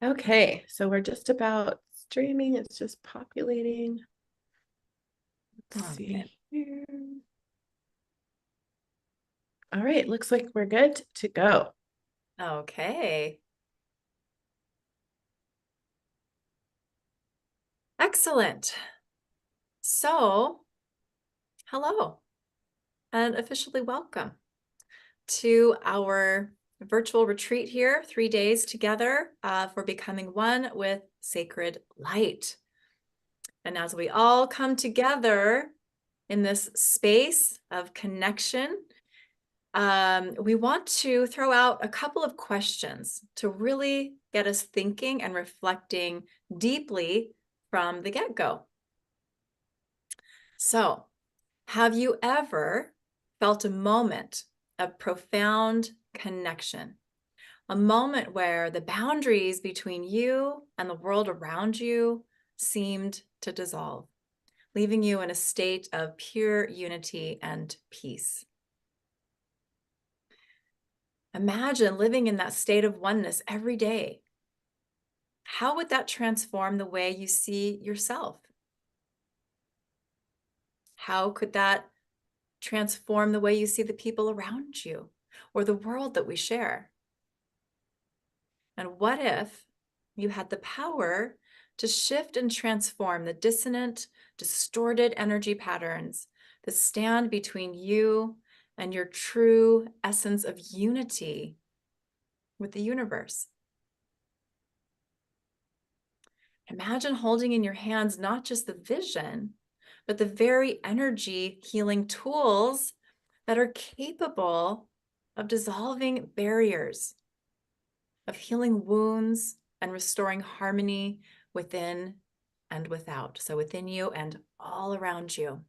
Okay, so we're just about streaming. It's just populating. Let's Okay. see here. All right, looks like we're good to go. Okay. Excellent. So, hello and officially welcome to our virtual retreat here, 3 days together for becoming one with sacred light. And as we all come together in this space of connection, we want to throw out a couple of questions to really get us thinking and reflecting deeply from the get-go. So, have you ever felt a moment of profound connection? A moment where the boundaries between you and the world around you seemed to dissolve, leaving you in a state of pure unity and peace. Imagine living in that state of oneness every day. How would that transform the way you see yourself? How could that transform the way you see the people around you or the world that we share? And what if you had the power to shift and transform the dissonant, distorted energy patterns that stand between you and your true essence of unity with the universe? Imagine holding in your hands not just the vision, but the very energy healing tools that are capable of dissolving barriers, of healing wounds and restoring harmony within and without. So within you and all around you.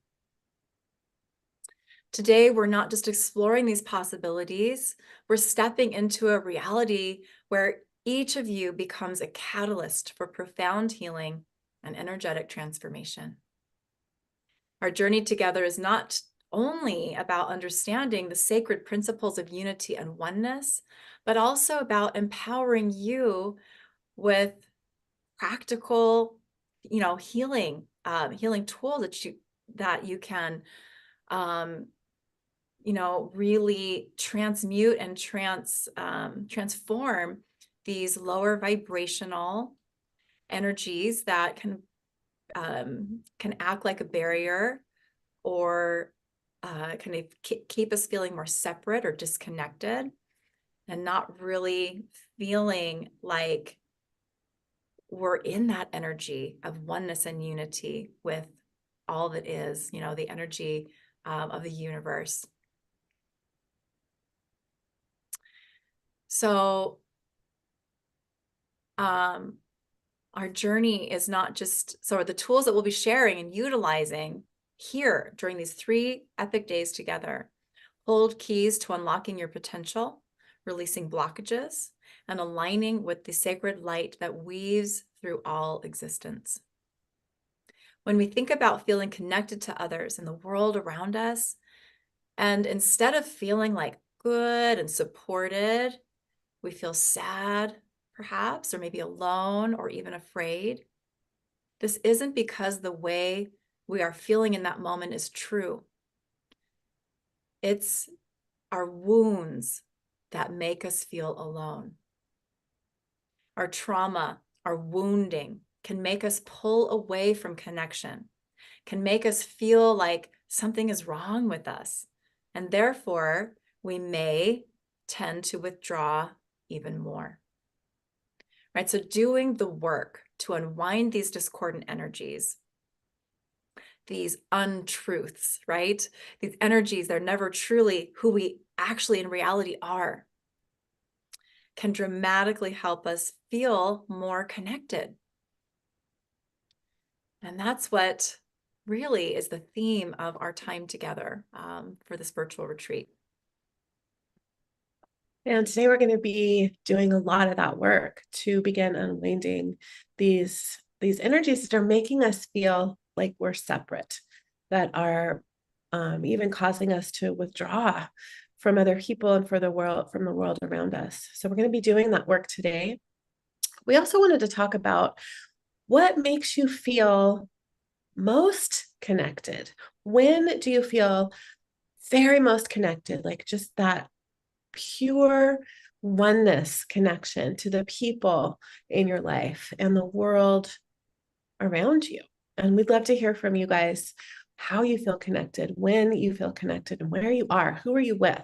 Today, we're not just exploring these possibilities, we're stepping into a reality where each of you becomes a catalyst for profound healing and energetic transformation. Our journey together is not only about understanding the sacred principles of unity and oneness, but also about empowering you with practical, healing tools that you can, um, really transmute and transform these lower vibrational energies that can act like a barrier or kind of keep us feeling more separate or disconnected and not really feeling like we're in that energy of oneness and unity with all that is, the energy of the universe. So, our journey is not just, so the tools that we'll be sharing and utilizing here during these 3 epic days together hold keys to unlocking your potential, releasing blockages, and aligning with the sacred light that weaves through all existence. When we think about feeling connected to others and the world around us, and instead of feeling like good and supported, we feel sad, perhaps, or maybe alone or even afraid. This isn't because the way we are feeling in that moment is true. It's our wounds that make us feel alone. Our trauma, our wounding can make us pull away from connection, can make us feel like something is wrong with us. And therefore, we may tend to withdraw even more. Right? So doing the work to unwind these discordant energies, these untruths, right? These energies, they're never truly who we actually in reality are, can dramatically help us feel more connected. And that's what really is the theme of our time together for this virtual retreat. And today we're going to be doing a lot of that work to begin unwinding these energies that are making us feel like we're separate, that are even causing us to withdraw from other people and from the world around us. So we're going to be doing that work today. we also wanted to talk about what makes you feel most connected. When do you feel very most connected? Like just that pure oneness connection to the people in your life and the world around you. And we'd love to hear from you guys how you feel connected, when you feel connected, and where you are. Who are you with?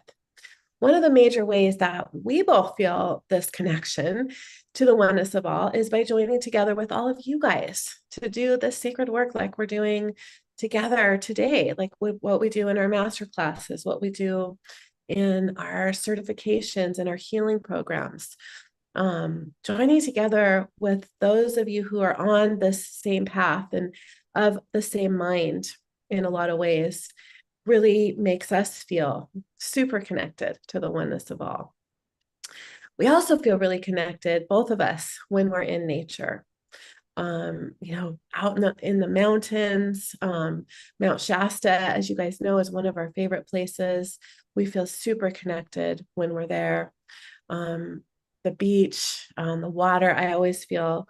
One of the major ways that we both feel this connection to the oneness of all is by joining together with all of you guys to do this sacred work like we're doing together today, like what we do in our master classes, what we do in our certifications and our healing programs. Joining together with those of you who are on this same path and of the same mind in a lot of ways really makes us feel super connected to the oneness of all. We also feel really connected, both of us, when we're in nature. Out in the mountains, Mount Shasta, as you guys know, is one of our favorite places. We feel super connected when we're there. The beach, the water, I always feel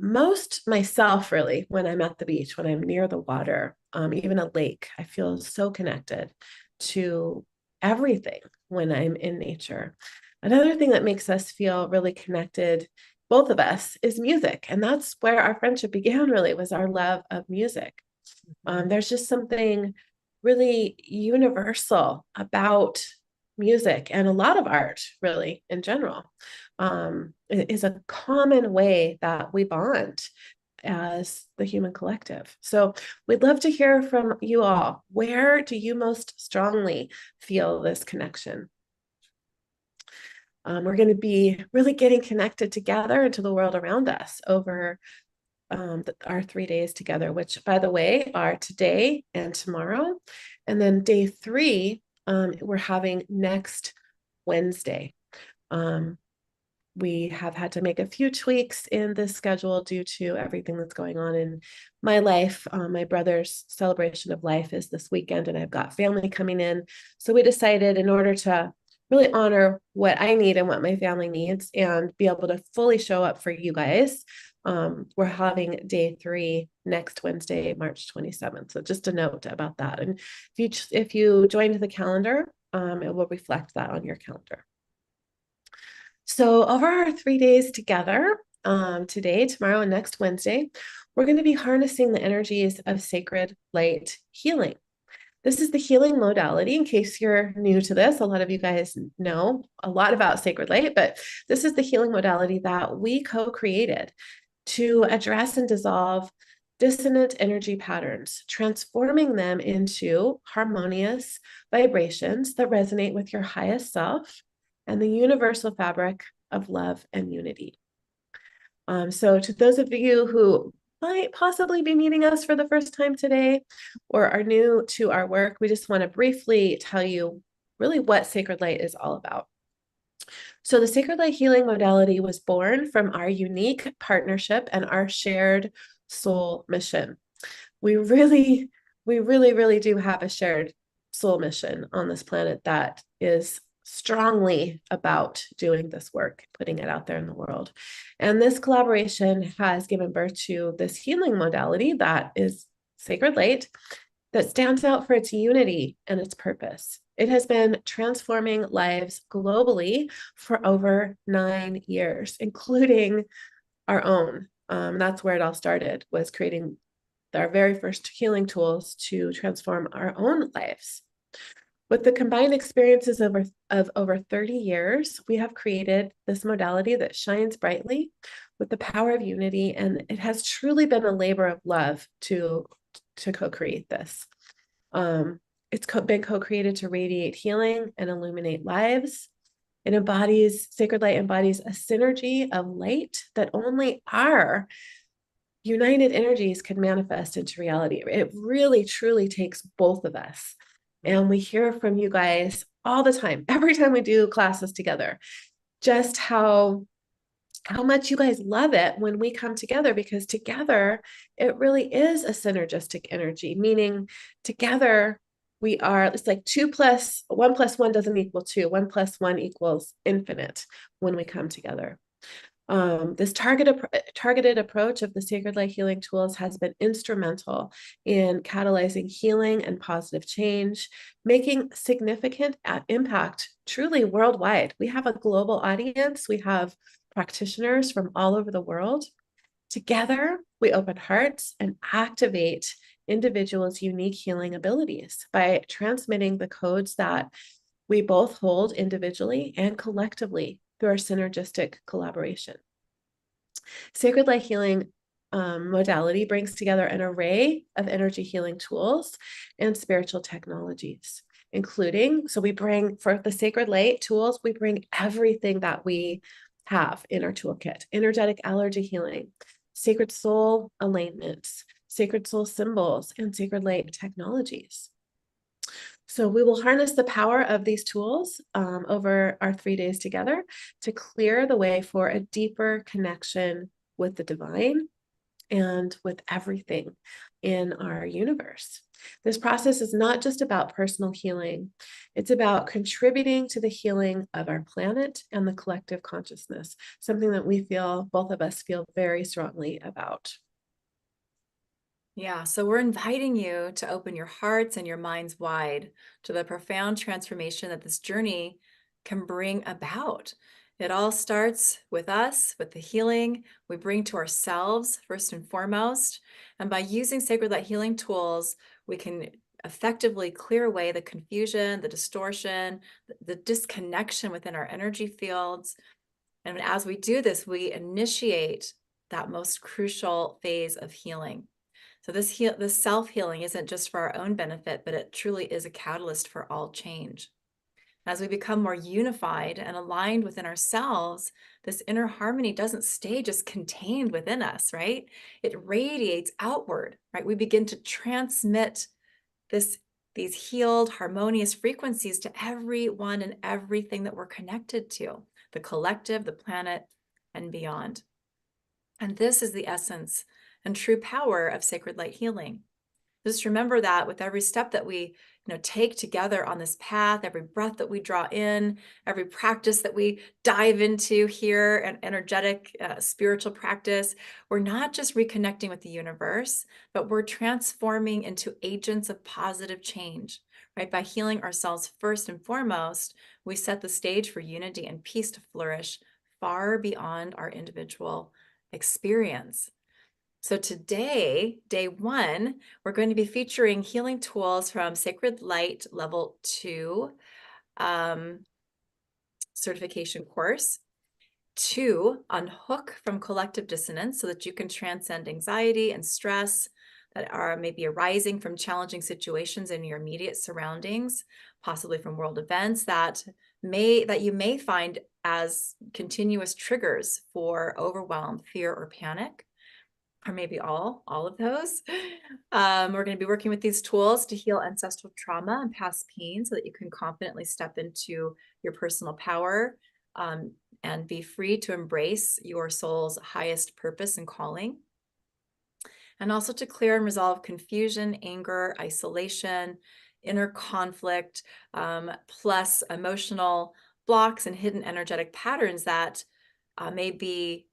most myself really when I'm at the beach, when I'm near the water, even a lake. I feel so connected to everything when I'm in nature. Another thing that makes us feel really connected, both of us, is music. And that's where our friendship began, really, was our love of music. There's just something really universal about music and a lot of art, really, in general. It is a common way that we bond as the human collective. So we'd love to hear from you all. Where do you most strongly feel this connection? We're going to be really getting connected together into the world around us over our 3 days together, which, by the way, are today and tomorrow. And then day 3, we're having next Wednesday. We have had to make a few tweaks in this schedule due to everything that's going on in my life. My brother's celebration of life is this weekend, and I've got family coming in. So we decided, in order to really honor what I need and what my family needs and be able to fully show up for you guys, we're having day 3 next Wednesday, March 27th. So just a note about that. And if you joined the calendar, it will reflect that on your calendar. So over our 3 days together, today, tomorrow, and next Wednesday, we're going to be harnessing the energies of sacred light healing. This is the healing modality. In case you're new to this, a lot of you guys know a lot about sacred light, but this is the healing modality that we co-created to address and dissolve dissonant energy patterns, transforming them into harmonious vibrations that resonate with your highest self and the universal fabric of love and unity. So to those of you who might possibly be meeting us for the first time today or are new to our work, we just want to briefly tell you really what Sacred Light is all about. So the Sacred Light healing modality was born from our unique partnership and our shared soul mission. We really do have a shared soul mission on this planet that is strongly about doing this work, putting it out there in the world. And this collaboration has given birth to this healing modality that is Sacred Light, that stands out for its unity and its purpose. It has been transforming lives globally for over 9 years, including our own. That's where it all started, was creating our very first healing tools to transform our own lives. With the combined experiences of over 30 years, we have created this modality that shines brightly with the power of unity, and it has truly been a labor of love to co-create this. It's been co-created to radiate healing and illuminate lives. Sacred Light embodies a synergy of light that only our united energies can manifest into reality. It really, truly takes both of us. And we hear from you guys all the time, every time we do classes together, just how much you guys love it when we come together, because together it really is a synergistic energy, meaning together it's like 1 + 1 doesn't equal 2. 1 + 1 equals infinite when we come together. This targeted approach of the sacred light healing tools has been instrumental in catalyzing healing and positive change, making significant impact truly worldwide. We have a global audience. We have practitioners from all over the world. Together, we open hearts and activate individuals' unique healing abilities by transmitting the codes that we both hold individually and collectively through our synergistic collaboration. Sacred light healing modality brings together an array of energy healing tools and spiritual technologies, including, so we bring, for the sacred light tools, we bring everything that we have in our toolkit: energetic allergy healing, sacred soul alignments, sacred soul symbols, and sacred light technologies. So we will harness the power of these tools over our 3 days together to clear the way for a deeper connection with the divine and with everything in our universe. This process is not just about personal healing. It's about contributing to the healing of our planet and the collective consciousness, something that we feel, both of us feel very strongly about. Yeah, so we're inviting you to open your hearts and your minds wide to the profound transformation that this journey can bring about. It all starts with us, with the healing we bring to ourselves, first and foremost. And by using sacred light healing tools, we can effectively clear away the confusion, the distortion, the disconnection within our energy fields. And as we do this, we initiate that most crucial phase of healing. So this self-healing isn't just for our own benefit, but it truly is a catalyst for all change. As we become more unified and aligned within ourselves, this inner harmony doesn't stay just contained within us, right? It radiates outward, right? We begin to transmit these healed, harmonious frequencies to everyone and everything that we're connected to, the collective, the planet, and beyond. And this is the essence and true power of sacred light healing. Just remember that with every step that we take together on this path, every breath that we draw in, every practice that we dive into here, an energetic spiritual practice, we're not just reconnecting with the universe, but we're transforming into agents of positive change, right? By healing ourselves first and foremost, we set the stage for unity and peace to flourish far beyond our individual experience. So today, day 1, we're going to be featuring healing tools from Sacred Light Level 2 certification course, 2, Unhook from Collective Dissonance, so that you can transcend anxiety and stress that are maybe arising from challenging situations in your immediate surroundings, possibly from world events that you may find as continuous triggers for overwhelm, fear, or panic, or maybe all of those. We're going to be working with these tools to heal ancestral trauma and past pain so that you can confidently step into your personal power and be free to embrace your soul's highest purpose and calling. And also to clear and resolve confusion, anger, isolation, inner conflict, plus emotional blocks and hidden energetic patterns that may be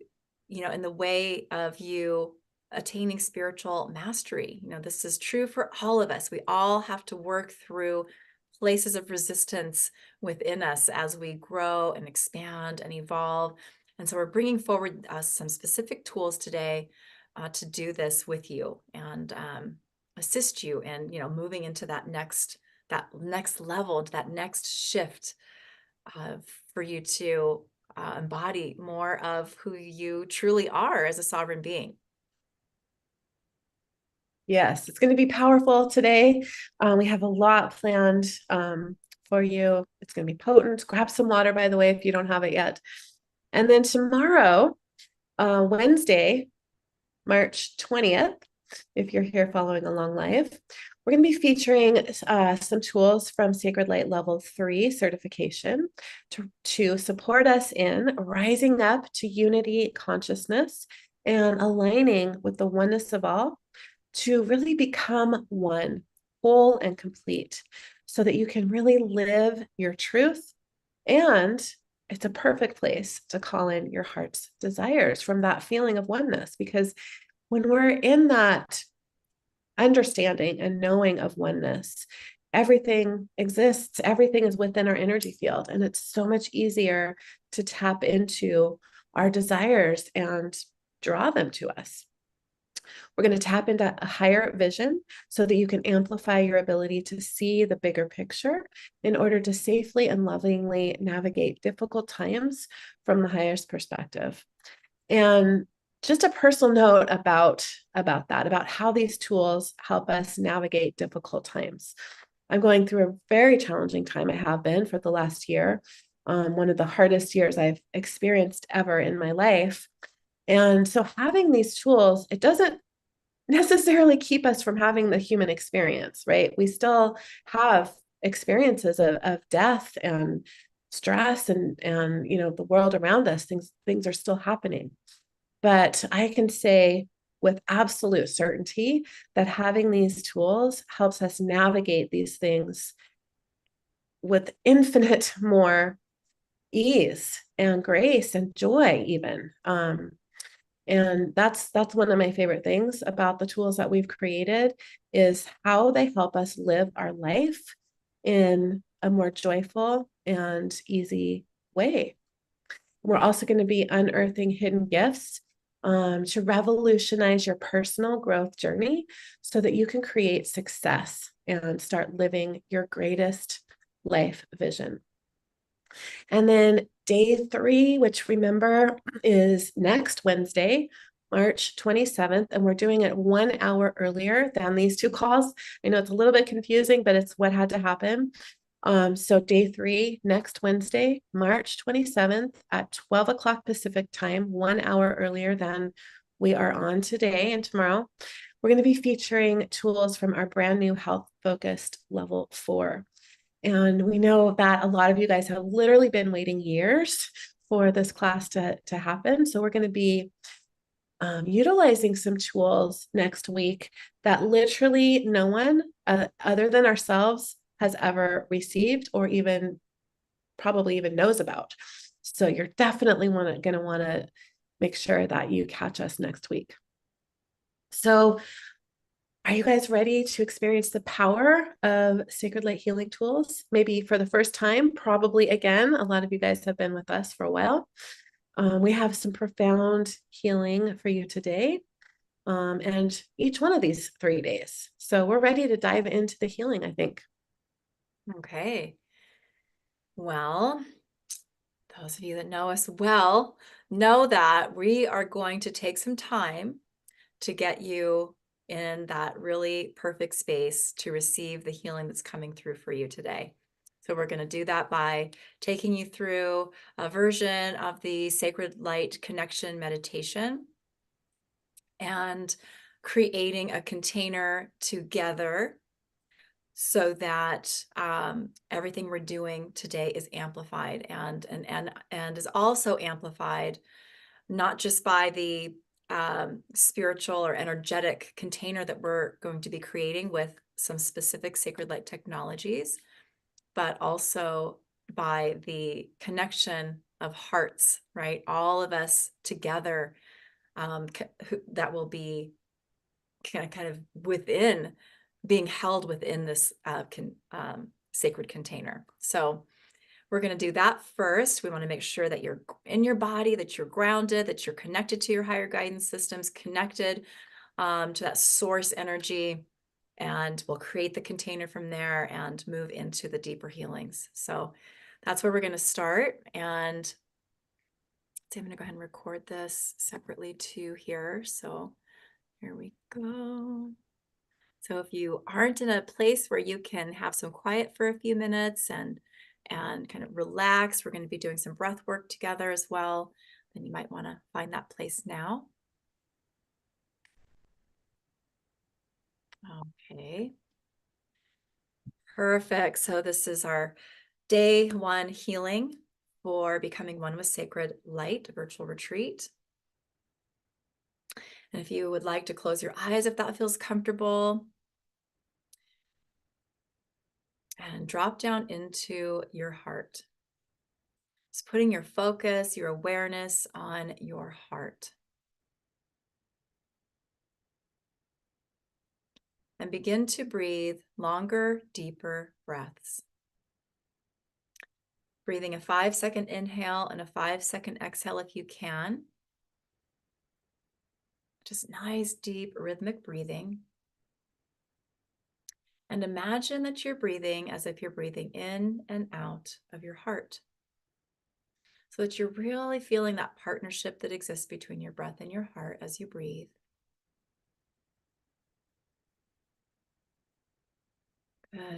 in the way of you attaining spiritual mastery. This is true for all of us. We all have to work through places of resistance within us as we grow and expand and evolve. And so we're bringing forward some specific tools today to do this with you and assist you in, moving into that next level, to that next shift for you to embody more of who you truly are as a sovereign being. Yes, it's going to be powerful today. We have a lot planned for you. It's going to be potent. Grab some water, by the way, if you don't have it yet. And then tomorrow, Wednesday, March 20th, if you're here following along live, we're going to be featuring some tools from Sacred Light Level 3 certification to support us in rising up to unity consciousness and aligning with the oneness of all to really become one, whole and complete, so that you can really live your truth and it's a perfect place to call in your heart's desires from that feeling of oneness. Because when we're in that understanding and knowing of oneness, everything exists, everything is within our energy field. And it's so much easier to tap into our desires and draw them to us. We're going to tap into a higher vision so that you can amplify your ability to see the bigger picture in order to safely and lovingly navigate difficult times from the highest perspective. And just a personal note about that, about how these tools help us navigate difficult times. I'm going through a very challenging time. I have been for the last year, one of the hardest years I've experienced ever in my life. And so having these tools, it doesn't necessarily keep us from having the human experience, right? We still have experiences of death and stress and you know, the world around us, things are still happening. But I can say with absolute certainty that having these tools helps us navigate these things with infinite more ease and grace and joy even. And that's one of my favorite things about the tools that we've created is how they help us live our life in a more joyful and easy way. We're also going to be unearthing hidden gifts to revolutionize your personal growth journey so that you can create success and start living your greatest life vision. And then day 3, which remember is next Wednesday, March 27th, and we're doing it 1 hour earlier than these 2 calls. I know it's a little bit confusing, but it's what had to happen. So day 3, next Wednesday, March 27th at 12 o'clock Pacific time, 1 hour earlier than we are on today and tomorrow. We're going to be featuring tools from our brand new health focused level 4. And we know that a lot of you guys have literally been waiting years for this class to happen. So we're going to be utilizing some tools next week that literally no one other than ourselves has ever received or even probably even knows about. So you're definitely going to want to make sure that you catch us next week. So are you guys ready to experience the power of Sacred Light Healing Tools? Maybe for the first time, probably again. A lot of you guys have been with us for a while. We have some profound healing for you today, and each one of these 3 days. So we're ready to dive into the healing, I think. Okay. Well, those of you that know us well know that we are going to take some time to get you in that really perfect space to receive the healing that's coming through for you today. So we're going to do that by taking you through a version of the Sacred Light Connection meditation and creating a container together so that everything we're doing today is amplified and is also amplified not just by the spiritual or energetic container that we're going to be creating with some specific sacred light technologies, but also by the connection of hearts, right? All of us together that will be kind of within, being held within this sacred container. So we're going to do that first. We want to make sure that you're in your body, that you're grounded, that you're connected to your higher guidance systems, connected to that source energy. And we'll create the container from there and move into the deeper healings. So that's where we're going to start. And I'm going to go ahead and record this separately too here. So here we go. So if you aren't in a place where you can have some quiet for a few minutes and kind of relax, we're going to be doing some breath work together as well, then you might want to find that place now. Okay. Perfect. So this is our day 1 healing for becoming one with sacred light, a virtual retreat. And if you would like to close your eyes, if that feels comfortable, and drop down into your heart. Just putting your focus, your awareness on your heart. And begin to breathe longer, deeper breaths. Breathing a 5-second inhale and a 5-second exhale if you can. Just nice, deep, rhythmic breathing. And imagine that you're breathing as if you're breathing in and out of your heart. So that you're really feeling that partnership that exists between your breath and your heart as you breathe.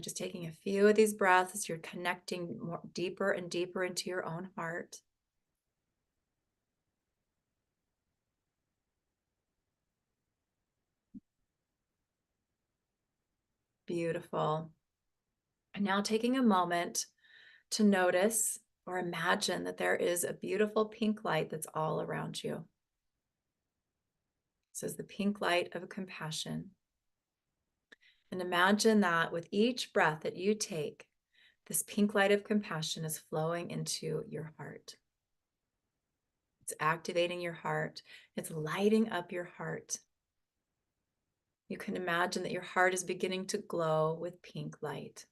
Just taking a few of these breaths as you're connecting more deeper and deeper into your own heart. Beautiful. And now taking a moment to notice or imagine that there is a beautiful pink light that's all around you. This is the pink light of compassion. And imagine that with each breath that you take, this pink light of compassion is flowing into your heart. It's activating your heart. It's lighting up your heart. You can imagine that your heart is beginning to glow with pink light.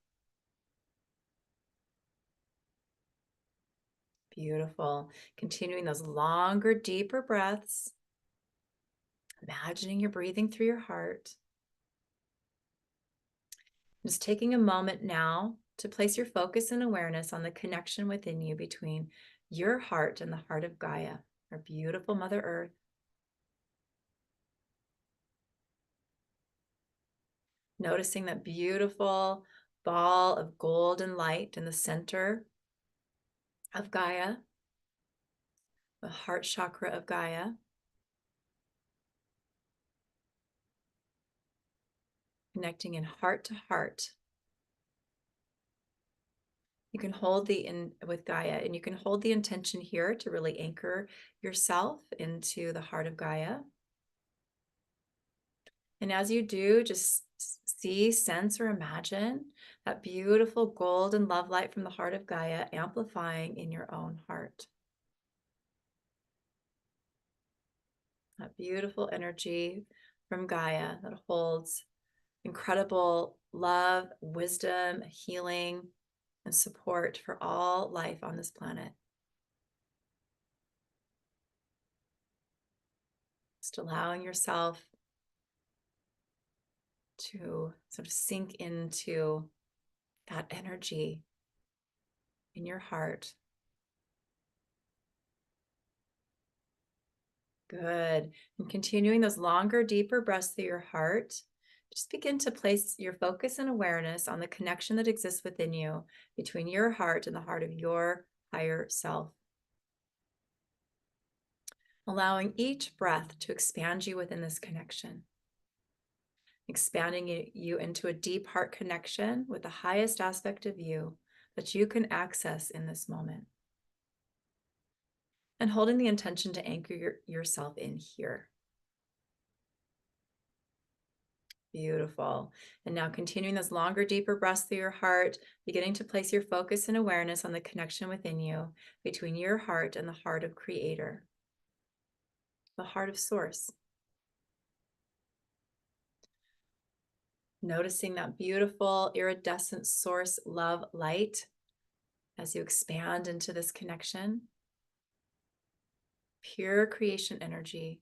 Beautiful. Continuing those longer, deeper breaths. Imagining you're breathing through your heart. Just taking a moment now to place your focus and awareness on the connection within you between your heart and the heart of Gaia, our beautiful Mother Earth. Noticing that beautiful ball of golden light in the center of Gaia, the heart chakra of Gaia. Connecting in heart to heart. You can hold with Gaia, and you can hold the intention here to really anchor yourself into the heart of Gaia. And as you do, just see, sense, or imagine that beautiful golden love light from the heart of Gaia amplifying in your own heart. That beautiful energy from Gaia that holds incredible love, wisdom, healing, and support for all life on this planet. Just allowing yourself to sort of sink into that energy in your heart. Good. And continuing those longer, deeper breaths through your heart, just begin to place your focus and awareness on the connection that exists within you between your heart and the heart of your higher self. Allowing each breath to expand you within this connection. Expanding you into a deep heart connection with the highest aspect of you that you can access in this moment. And holding the intention to anchor yourself in here. Beautiful. And now continuing those longer, deeper breaths through your heart, beginning to place your focus and awareness on the connection within you between your heart and the heart of Creator, the heart of Source. Noticing that beautiful iridescent source love light as you expand into this connection. Pure creation energy.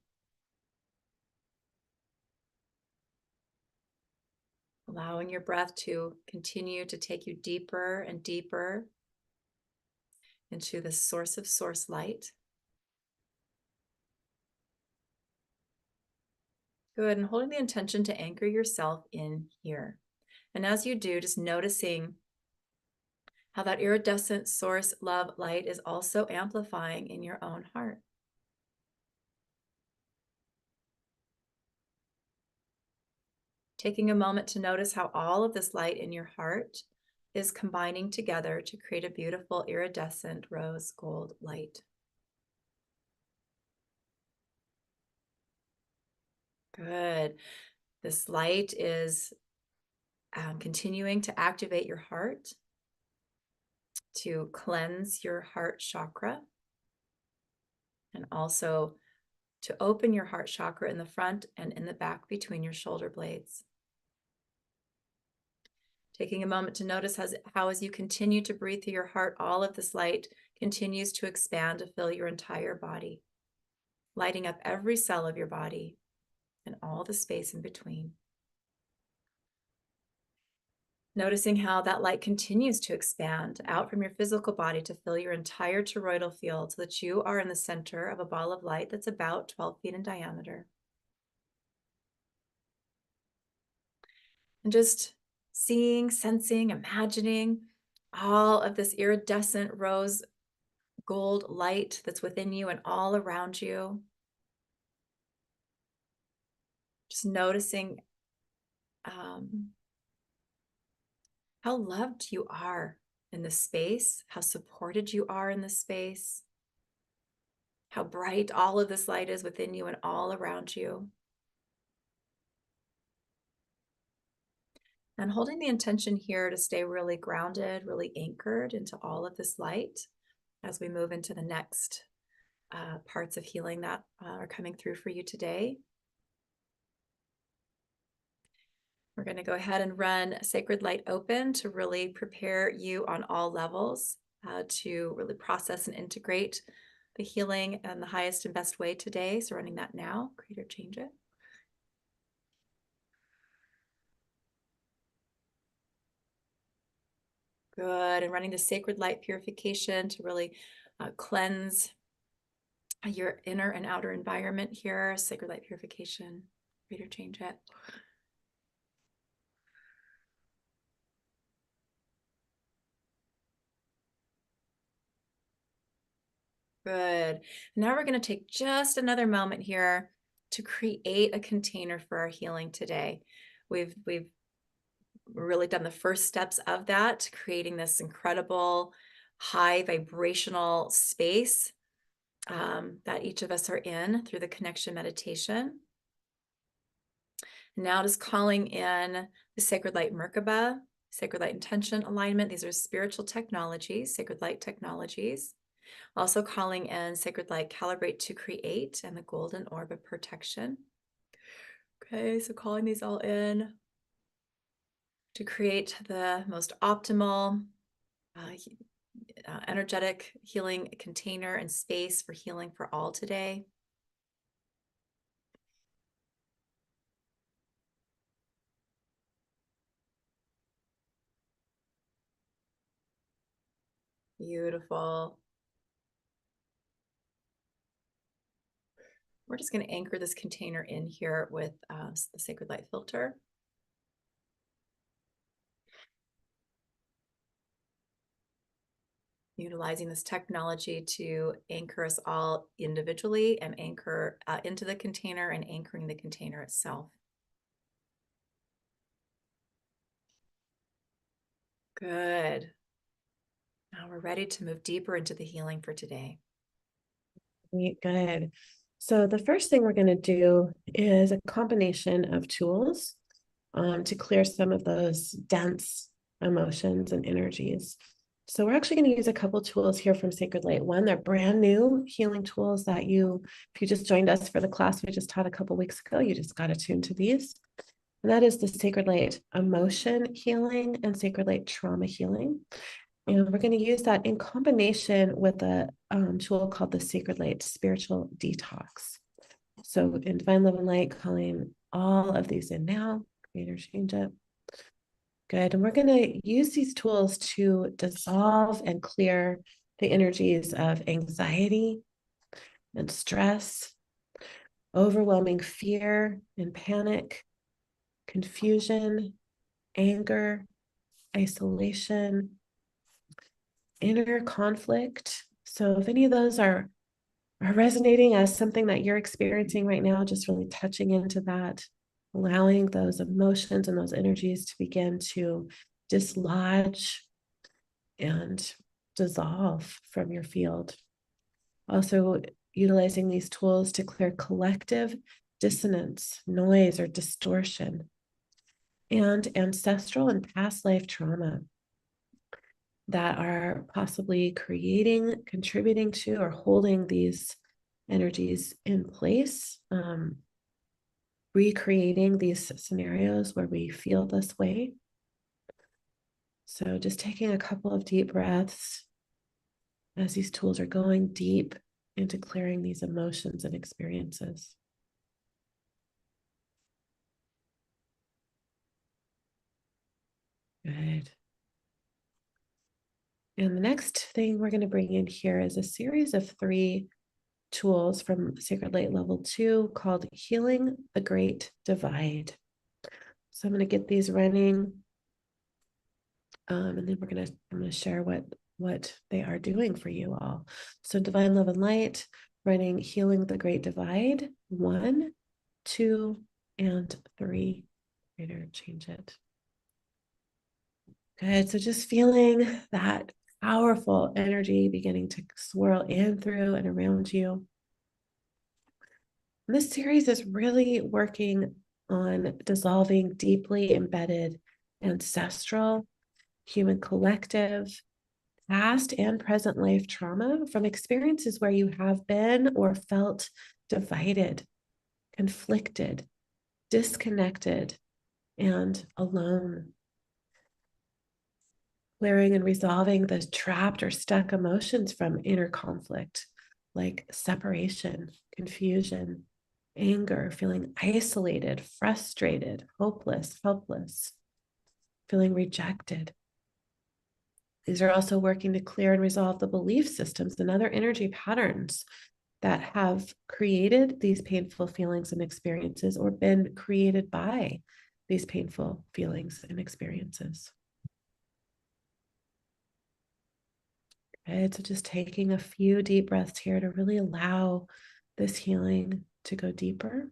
Allowing your breath to continue to take you deeper and deeper into the source of source light. Good, and holding the intention to anchor yourself in here. And as you do, just noticing how that iridescent source love light is also amplifying in your own heart. Taking a moment to notice how all of this light in your heart is combining together to create a beautiful iridescent rose gold light. Good. This light is continuing to activate your heart, to cleanse your heart chakra and also to open your heart chakra in the front and in the back between your shoulder blades. Taking a moment to notice how as you continue to breathe through your heart, all of this light continues to expand to fill your entire body, lighting up every cell of your body and all the space in between. Noticing how that light continues to expand out from your physical body to fill your entire toroidal field so that you are in the center of a ball of light that's about 12 feet in diameter. And just seeing, sensing, imagining all of this iridescent rose gold light that's within you and all around you. Just noticing how loved you are in this space, how supported you are in this space, how bright all of this light is within you and all around you. And holding the intention here to stay really grounded, really anchored into all of this light as we move into the next parts of healing that are coming through for you today. We're going to go ahead and run Sacred Light Open to really prepare you on all levels to really process and integrate the healing in the highest and best way today. So running that now, create or change it. Good, and running the Sacred Light Purification to really cleanse your inner and outer environment here. Sacred Light Purification, create or change it. Good. Now we're going to take just another moment here to create a container for our healing today. We've really done the first steps of that, creating this incredible high vibrational space that each of us are in through the connection meditation. Now just calling in the Sacred Light Merkaba, Sacred Light Intention Alignment. These are spiritual technologies, Sacred Light technologies. Also calling in Sacred Light Calibrate to Create and the Golden Orb of Protection. Okay, so calling these all in to create the most optimal energetic healing container and space for healing for all today. Beautiful. We're just going to anchor this container in here with the Sacred Light filter. Utilizing this technology to anchor us all individually and anchor into the container and anchoring the container itself. Good. Now we're ready to move deeper into the healing for today. Good. So the first thing we're going to do is a combination of tools to clear some of those dense emotions and energies. So we're actually going to use a couple tools here from Sacred Light. One, they're brand new healing tools that if you just joined us for the class we just taught a couple weeks ago, you just got attuned to these. And that is the Sacred Light Emotion Healing and Sacred Light Trauma Healing. And we're going to use that in combination with a tool called the Sacred Light Spiritual Detox. So in Divine Love and Light, calling all of these in now, create or change it. Good. And we're going to use these tools to dissolve and clear the energies of anxiety and stress, overwhelming fear and panic, confusion, anger, isolation, inner conflict. So if any of those are resonating as something that you're experiencing right now, just really touching into that, allowing those emotions and those energies to begin to dislodge and dissolve from your field. Also utilizing these tools to clear collective dissonance, noise, or distortion, and ancestral and past life trauma. that are possibly creating, contributing to, or holding these energies in place, recreating these scenarios where we feel this way. So just taking a couple of deep breaths as these tools are going deep into clearing these emotions and experiences. Good. And the next thing we're going to bring in here is a series of 3 tools from Sacred Light Level 2 called Healing the Great Divide. So I'm going to get these running, and then I'm going to share what they are doing for you all. So Divine Love and Light, running Healing the Great Divide, 1, 2, and 3. I'm going to change it. Good. So just feeling that powerful energy beginning to swirl in through and around you. And this series is really working on dissolving deeply embedded ancestral, human collective, past and present life trauma from experiences where you have been or felt divided, conflicted, disconnected, and alone. Clearing and resolving the trapped or stuck emotions from inner conflict, like separation, confusion, anger, feeling isolated, frustrated, hopeless, helpless, feeling rejected. These are also working to clear and resolve the belief systems and other energy patterns that have created these painful feelings and experiences or been created by these painful feelings and experiences. Okay, so just taking a few deep breaths here to really allow this healing to go deeper.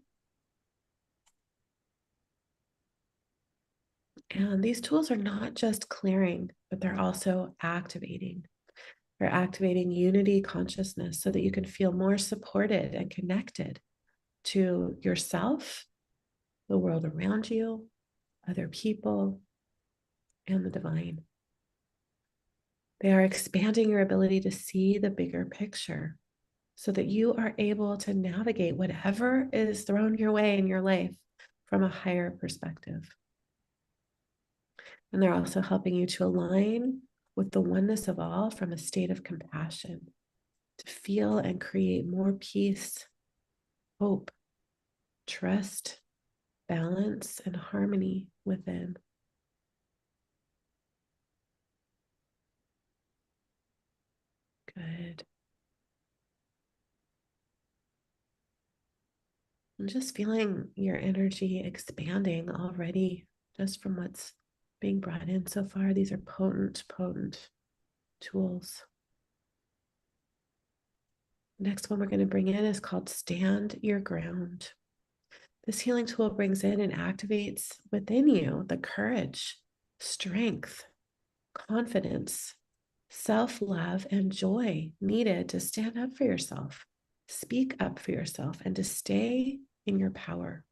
And these tools are not just clearing, but they're also activating. They're activating unity consciousness so that you can feel more supported and connected to yourself, the world around you, other people, and the divine. They are expanding your ability to see the bigger picture so that you are able to navigate whatever is thrown your way in your life from a higher perspective. And they're also helping you to align with the oneness of all from a state of compassion, to feel and create more peace, hope, trust, balance, and harmony within. Good. And just feeling your energy expanding already just from what's being brought in so far. These are potent, potent tools. The next one we're going to bring in is called Stand Your Ground. This healing tool brings in and activates within you the courage, strength, confidence, self-love, and joy needed to stand up for yourself, speak up for yourself, and to stay in your power.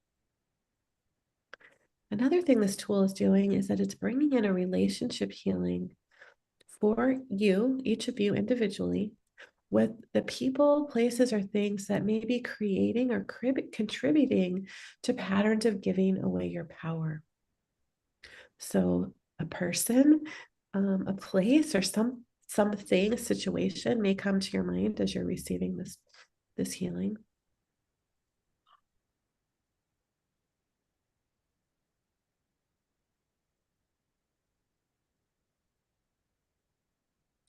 Another thing this tool is doing is that it's bringing in a relationship healing for you, each of you individually, with the people, places, or things that may be creating or contributing to patterns of giving away your power. So a person, a place, or something, a situation may come to your mind as you're receiving this healing.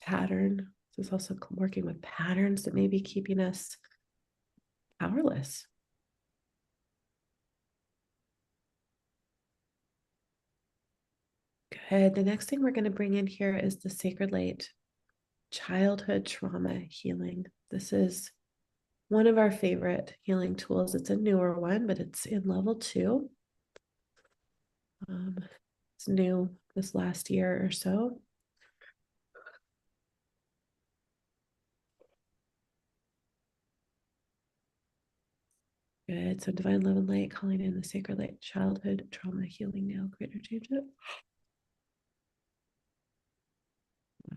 Pattern. This is also working with patterns that may be keeping us powerless. Good. The next thing we're going to bring in here is the Sacred Light childhood trauma healing. This is one of our favorite healing tools. It's a newer one, but it's in level 2. It's new this last year or so. Good. So Divine Love and Light, calling in the Sacred Light childhood trauma healing now. Greater change it.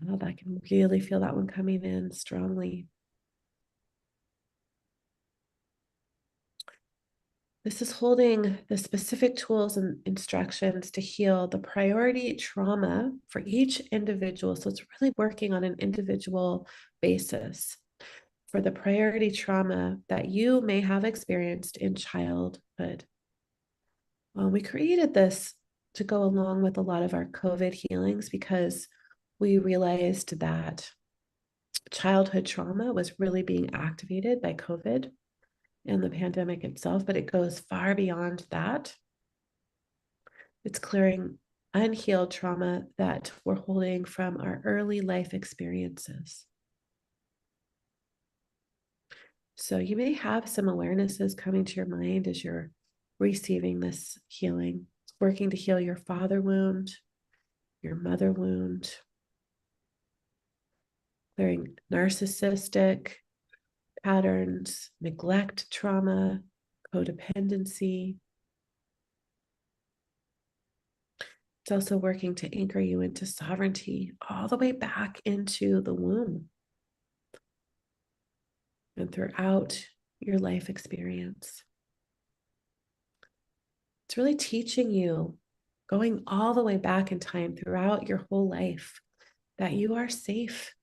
Wow, I can really feel that one coming in strongly. This is holding the specific tools and instructions to heal the priority trauma for each individual. So it's really working on an individual basis for the priority trauma that you may have experienced in childhood. We created this to go along with a lot of our COVID healings because we realized that childhood trauma was really being activated by COVID and the pandemic itself, but it goes far beyond that. It's clearing unhealed trauma that we're holding from our early life experiences. So you may have some awarenesses coming to your mind as you're receiving this healing. It's working to heal your father wound, your mother wound, clearing narcissistic patterns, neglect trauma, codependency. It's also working to anchor you into sovereignty all the way back into the womb and throughout your life experience. It's really teaching you, going all the way back in time throughout your whole life, that you are safe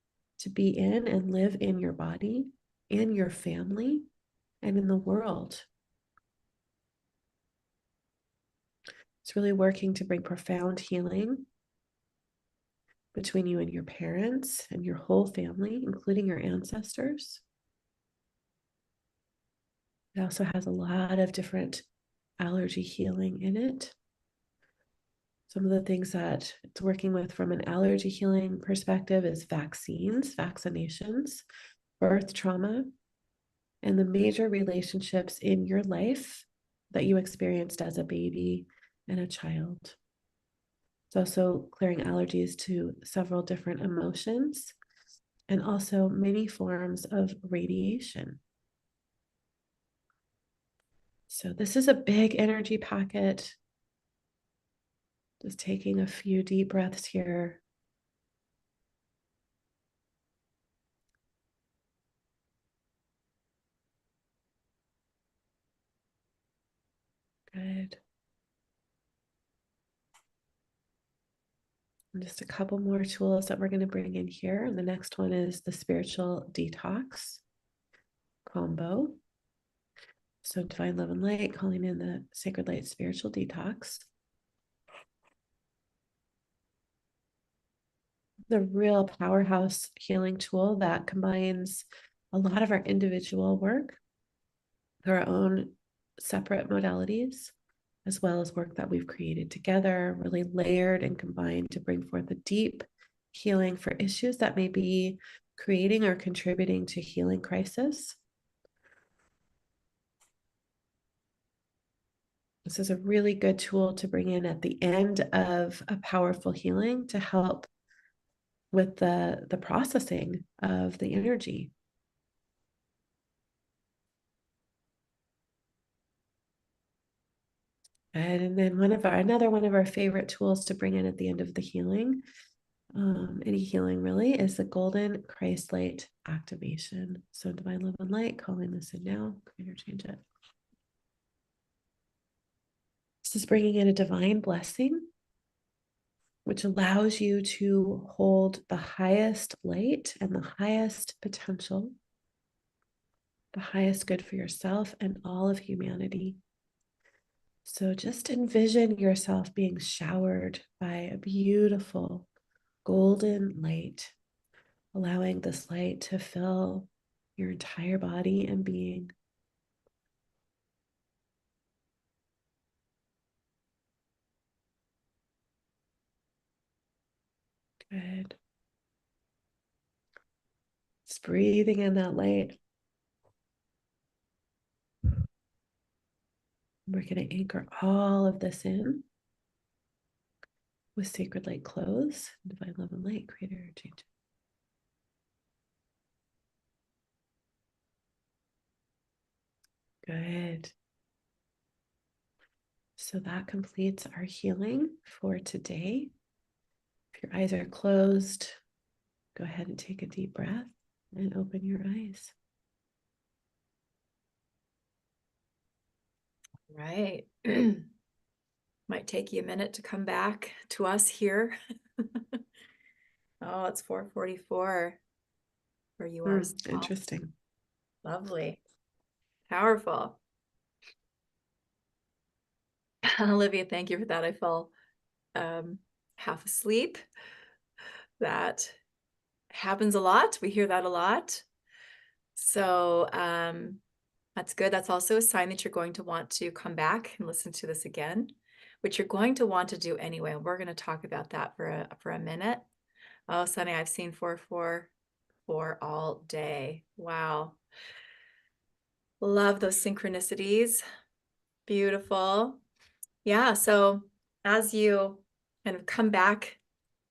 to be in and live in your body, in your family, and in the world. It's really working to bring profound healing between you and your parents and your whole family, including your ancestors. It also has a lot of different allergy healing in it. Some of the things that it's working with from an allergy healing perspective is vaccines, vaccinations, birth trauma, and the major relationships in your life that you experienced as a baby and a child. It's also clearing allergies to several different emotions and also many forms of radiation. So this is a big energy packet. Just taking a few deep breaths here. Good. And just a couple more tools that we're going to bring in here. And the next one is the spiritual detox combo. So divine love and light, calling in the sacred light spiritual detox. The real powerhouse healing tool that combines a lot of our individual work, our own separate modalities, as well as work that we've created together, really layered and combined to bring forth a deep healing for issues that may be creating or contributing to healing crisis. This is a really good tool to bring in at the end of a powerful healing to help with the processing of the energy. And then another one of our favorite tools to bring in at the end of the healing, any healing really, is the golden Christ light activation. So divine love and light, calling this in now, creator change it. This is bringing in a divine blessing, which allows you to hold the highest light and the highest potential, the highest good for yourself and all of humanity. So just envision yourself being showered by a beautiful golden light, allowing this light to fill your entire body and being. Good. Just breathing in that light. We're going to anchor all of this in with sacred light close, divine love and light, creator change. Good. So that completes our healing for today. If your eyes are closed, Go ahead and take a deep breath and open your eyes. Right. Might take you a minute to come back to us here. Oh, it's 4:44 where you are. Interesting. Lovely. Powerful. Olivia, thank you for that. I fell half asleep. That happens a lot. We hear that a lot. So that's good. That's also a sign that you're going to want to come back and listen to this again, which you're going to want to do anyway. We're going to talk about that for a minute. Oh, Sunny, I've seen 444 all day. Wow. Love those synchronicities. Beautiful. Yeah. So as you kind of come back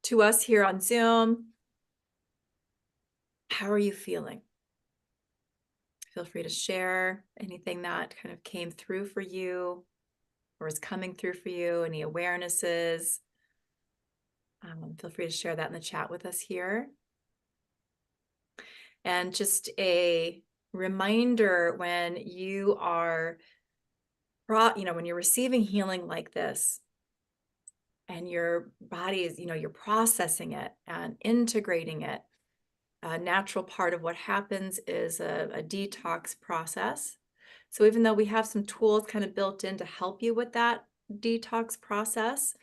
to us here on Zoom, how are you feeling? Feel free to share anything that kind of came through for you or is coming through for you, any awarenesses. Feel free to share that in the chat with us here. And just a reminder, when you are, when you're receiving healing like this, and your body is, you're processing it and integrating it, a natural part of what happens is a detox process. So even though we have some tools kind of built in to help you with that detox process,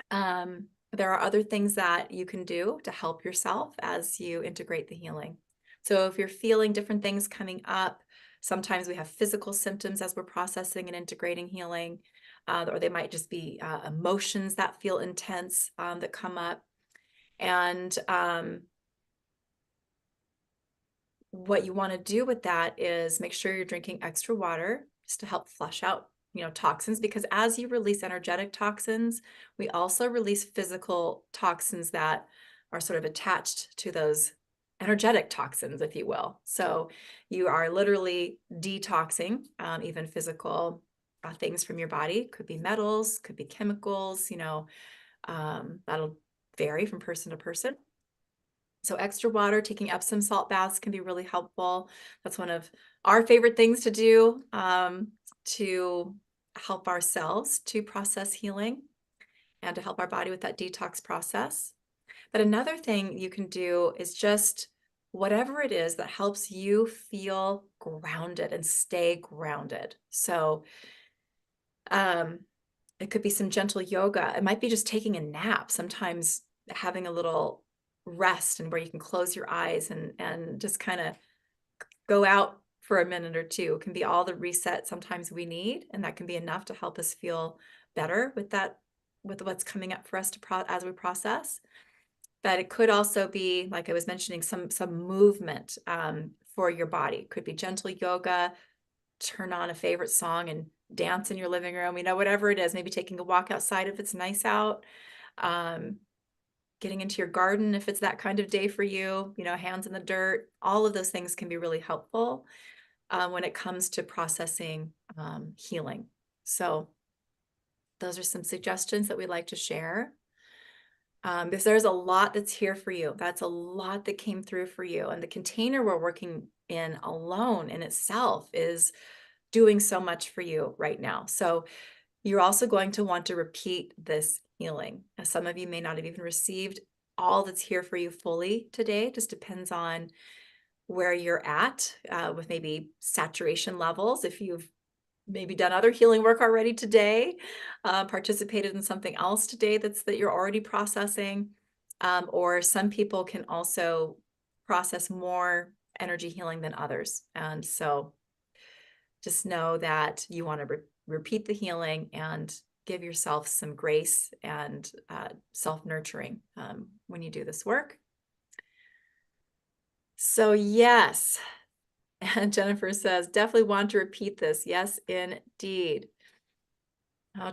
there are other things that you can do to help yourself as you integrate the healing. So if you're feeling different things coming up, sometimes we have physical symptoms as we're processing and integrating healing, or they might just be emotions that feel intense that come up. And what you want to do with that is make sure you're drinking extra water just to help flush out, toxins, because as you release energetic toxins, we also release physical toxins that are sort of attached to those energetic toxins, if you will. So you are literally detoxing even physical things from your body. Could be metals, could be chemicals, that'll vary from person to person. So extra water, taking Epsom salt baths can be really helpful. That's one of our favorite things to do to help ourselves to process healing and to help our body with that detox process. But another thing you can do is just whatever it is that helps you feel grounded and stay grounded. So it could be some gentle yoga. It might be just taking a nap. Sometimes having a little rest and where you can close your eyes and just kind of go out for a minute or two can be all the reset sometimes we need, and that can be enough to help us feel better with what's coming up for us as we process. But it could also be, like I was mentioning, some movement for your body. It could be gentle yoga, turn on a favorite song and dance in your living room, whatever it is, maybe taking a walk outside if it's nice out, getting into your garden if it's that kind of day for you, hands in the dirt. All of those things can be really helpful when it comes to processing healing. So those are some suggestions that we'd like to share. Because there's a lot that's here for you. That's a lot that came through for you. And the container we're working in alone in itself is doing so much for you right now. So you're also going to want to repeat this healing. As some of you may not have even received all that's here for you fully today. It just depends on where you're at with maybe saturation levels. If you've maybe done other healing work already today, participated in something else today that you're already processing, or some people can also process more energy healing than others. And so just know that you want to repeat the healing and give yourself some grace and self-nurturing when you do this work. So yes, and Jennifer says, definitely want to repeat this. Yes, indeed.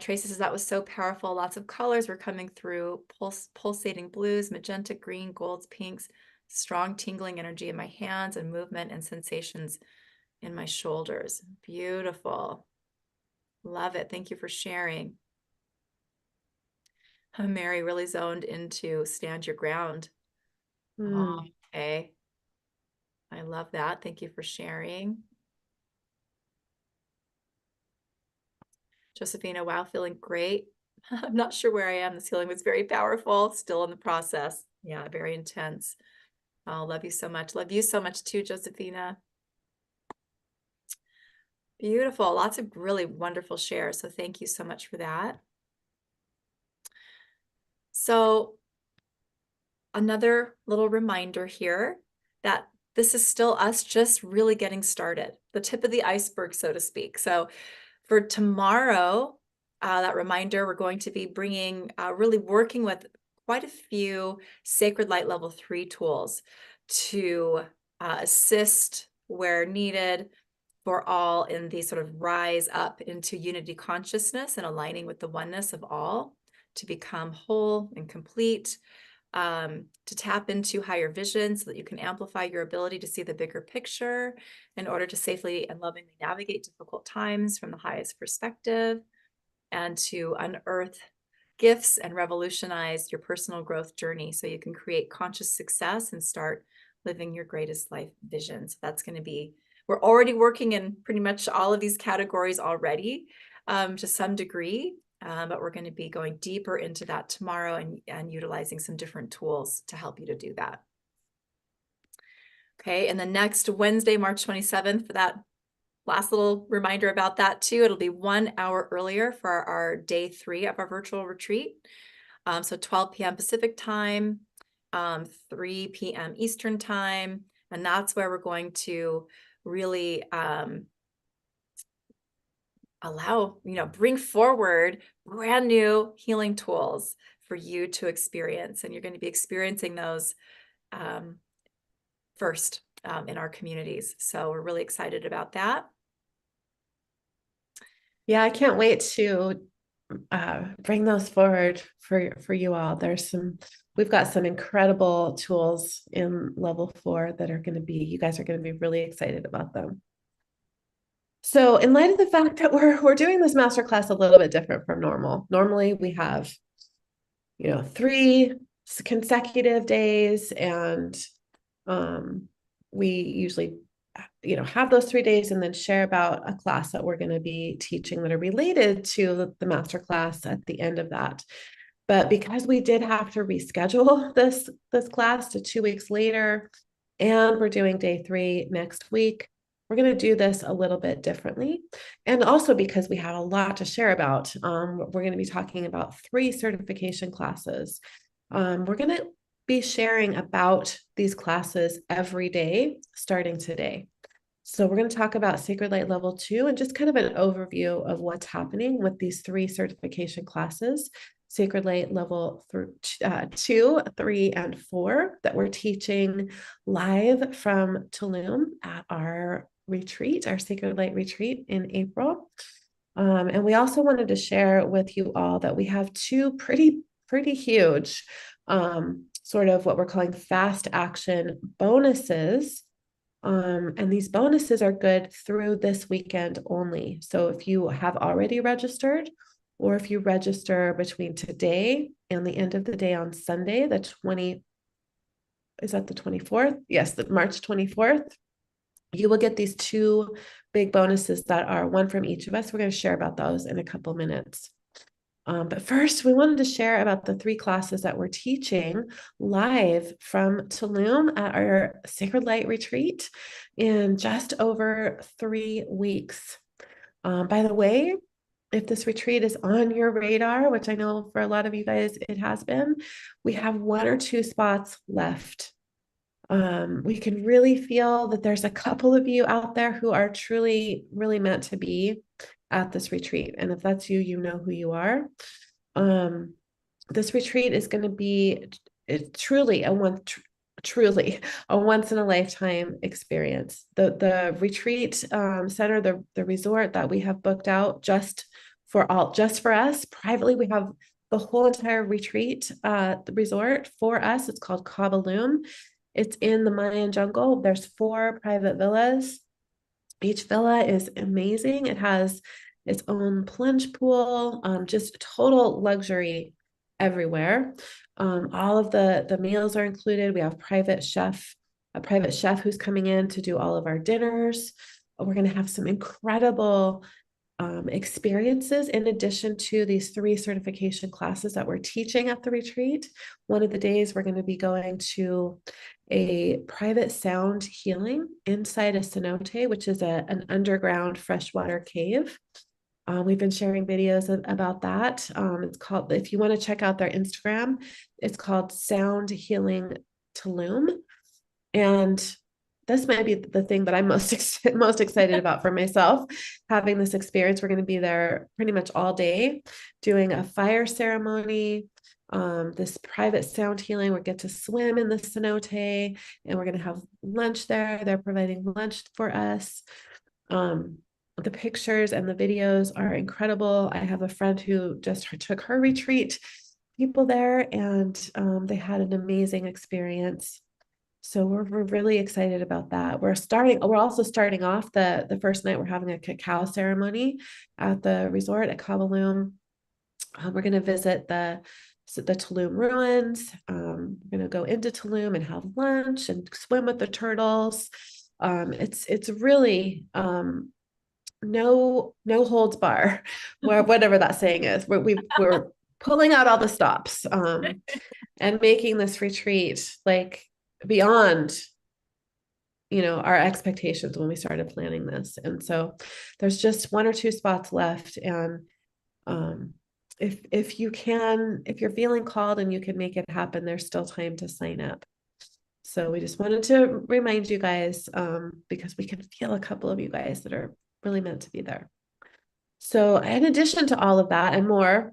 Tracy says that was so powerful. Lots of colors were coming through, pulsating blues, magenta, green, golds, pinks, strong tingling energy in my hands and movement and sensations in my shoulders. Beautiful. Love it. Thank you for sharing. Mary really zoned into stand your ground. Mm. Okay. I love that. Thank you for sharing. Josephina, wow, feeling great. I'm not sure where I am. This healing was very powerful, still in the process. Yeah, very intense. Oh, love you so much. Love you so much too, Josephina. Beautiful. Lots of really wonderful shares. So thank you so much for that. So another little reminder here that this is still us just really getting started, the tip of the iceberg, so to speak. So for tomorrow, that reminder, we're going to be bringing, really working with quite a few Sacred Light Level 3 tools to assist where needed for all in the sort of rise up into unity consciousness and aligning with the oneness of all to become whole and complete, to tap into higher vision so that you can amplify your ability to see the bigger picture in order to safely and lovingly navigate difficult times from the highest perspective, and to unearth gifts and revolutionize your personal growth journey so you can create conscious success and start living your greatest life vision. So that's going to be, we're already working in pretty much all of these categories already, to some degree. But we're going to be going deeper into that tomorrow and utilizing some different tools to help you to do that. Okay, and the next Wednesday, March 27th, for that last little reminder about that too, it'll be 1 hour earlier for our day 3 of our virtual retreat. So 12 p.m. Pacific time, 3 p.m. Eastern time, and that's where we're going to really bring forward brand new healing tools for you to experience. And you're going to be experiencing those first in our communities. So we're really excited about that. Yeah, I can't wait to bring those forward for you all. We've got some incredible tools in level 4 that are going to be, you guys are going to be really excited about them. So in light of the fact that we're doing this masterclass a little bit different from normal. Normally we have, 3 consecutive days, and we usually have those 3 days and then share about a class that we're going to be teaching that are related to the master class at the end of that. But because we did have to reschedule this class to 2 weeks later, and we're doing day 3 next week, we're going to do this a little bit differently. And also because we have a lot to share about, we're going to be talking about 3 certification classes. We're going to be sharing about these classes every day starting today. So we're going to talk about Sacred Light Level 2 and just kind of an overview of what's happening with these 3 certification classes, Sacred Light Level 2, 3, and 4, that we're teaching live from Tulum at our retreat, our Sacred Light retreat in April. And we also wanted to share with you all that we have 2 pretty huge sort of what we're calling fast action bonuses. And these bonuses are good through this weekend only. So if you have already registered, or if you register between today and the end of the day on Sunday, is that the 24th? Yes, the March 24th, you will get these 2 big bonuses that are one from each of us. We're going to share about those in a couple minutes. But first, we wanted to share about the 3 classes that we're teaching live from Tulum at our Sacred Light retreat in just over 3 weeks. By the way, if this retreat is on your radar, which I know for a lot of you guys it has been, we have 1 or 2 spots left. We can really feel that there's a couple of you out there who are truly, really meant to be at this retreat. And if that's you, you know who you are. This retreat is going to be truly a once in a lifetime experience. The retreat center, the resort that we have booked out just for us privately, we have the whole entire retreat the resort for us. It's called Kabalum. It's in the Mayan jungle. There's 4 private villas. Each villa is amazing. It has its own plunge pool, just total luxury everywhere. All of the meals are included. We have a private chef who's coming in to do all of our dinners. We're going to have some incredible experiences in addition to these 3 certification classes that we're teaching at the retreat. One of the days we're going to be going to a private sound healing inside a cenote, which is an underground freshwater cave. We've been sharing videos about that. It's called, if you want to check out their Instagram, it's called Sound Healing Tulum. And this might be the thing that I'm most excited about for myself, having this experience. We're going to be there pretty much all day, doing a fire ceremony, this private sound healing. We get to swim in the cenote, and we're going to have lunch there. They're providing lunch for us. The pictures and the videos are incredible. I have a friend who just took her retreat people there, and they had an amazing experience. So we're really excited about that. We're also starting off the first night. We're having a cacao ceremony at the resort at Kabalum. We're going to visit the Tulum ruins. We're going to go into Tulum and have lunch and swim with the turtles. It's really no holds bar, whatever that saying is. We're pulling out all the stops and making this retreat like beyond our expectations when we started planning this. And so there's just 1 or 2 spots left, and if you're feeling called and you can make it happen, there's still time to sign up. So we just wanted to remind you guys, because we can feel a couple of you guys that are really meant to be there. So in addition to all of that and more,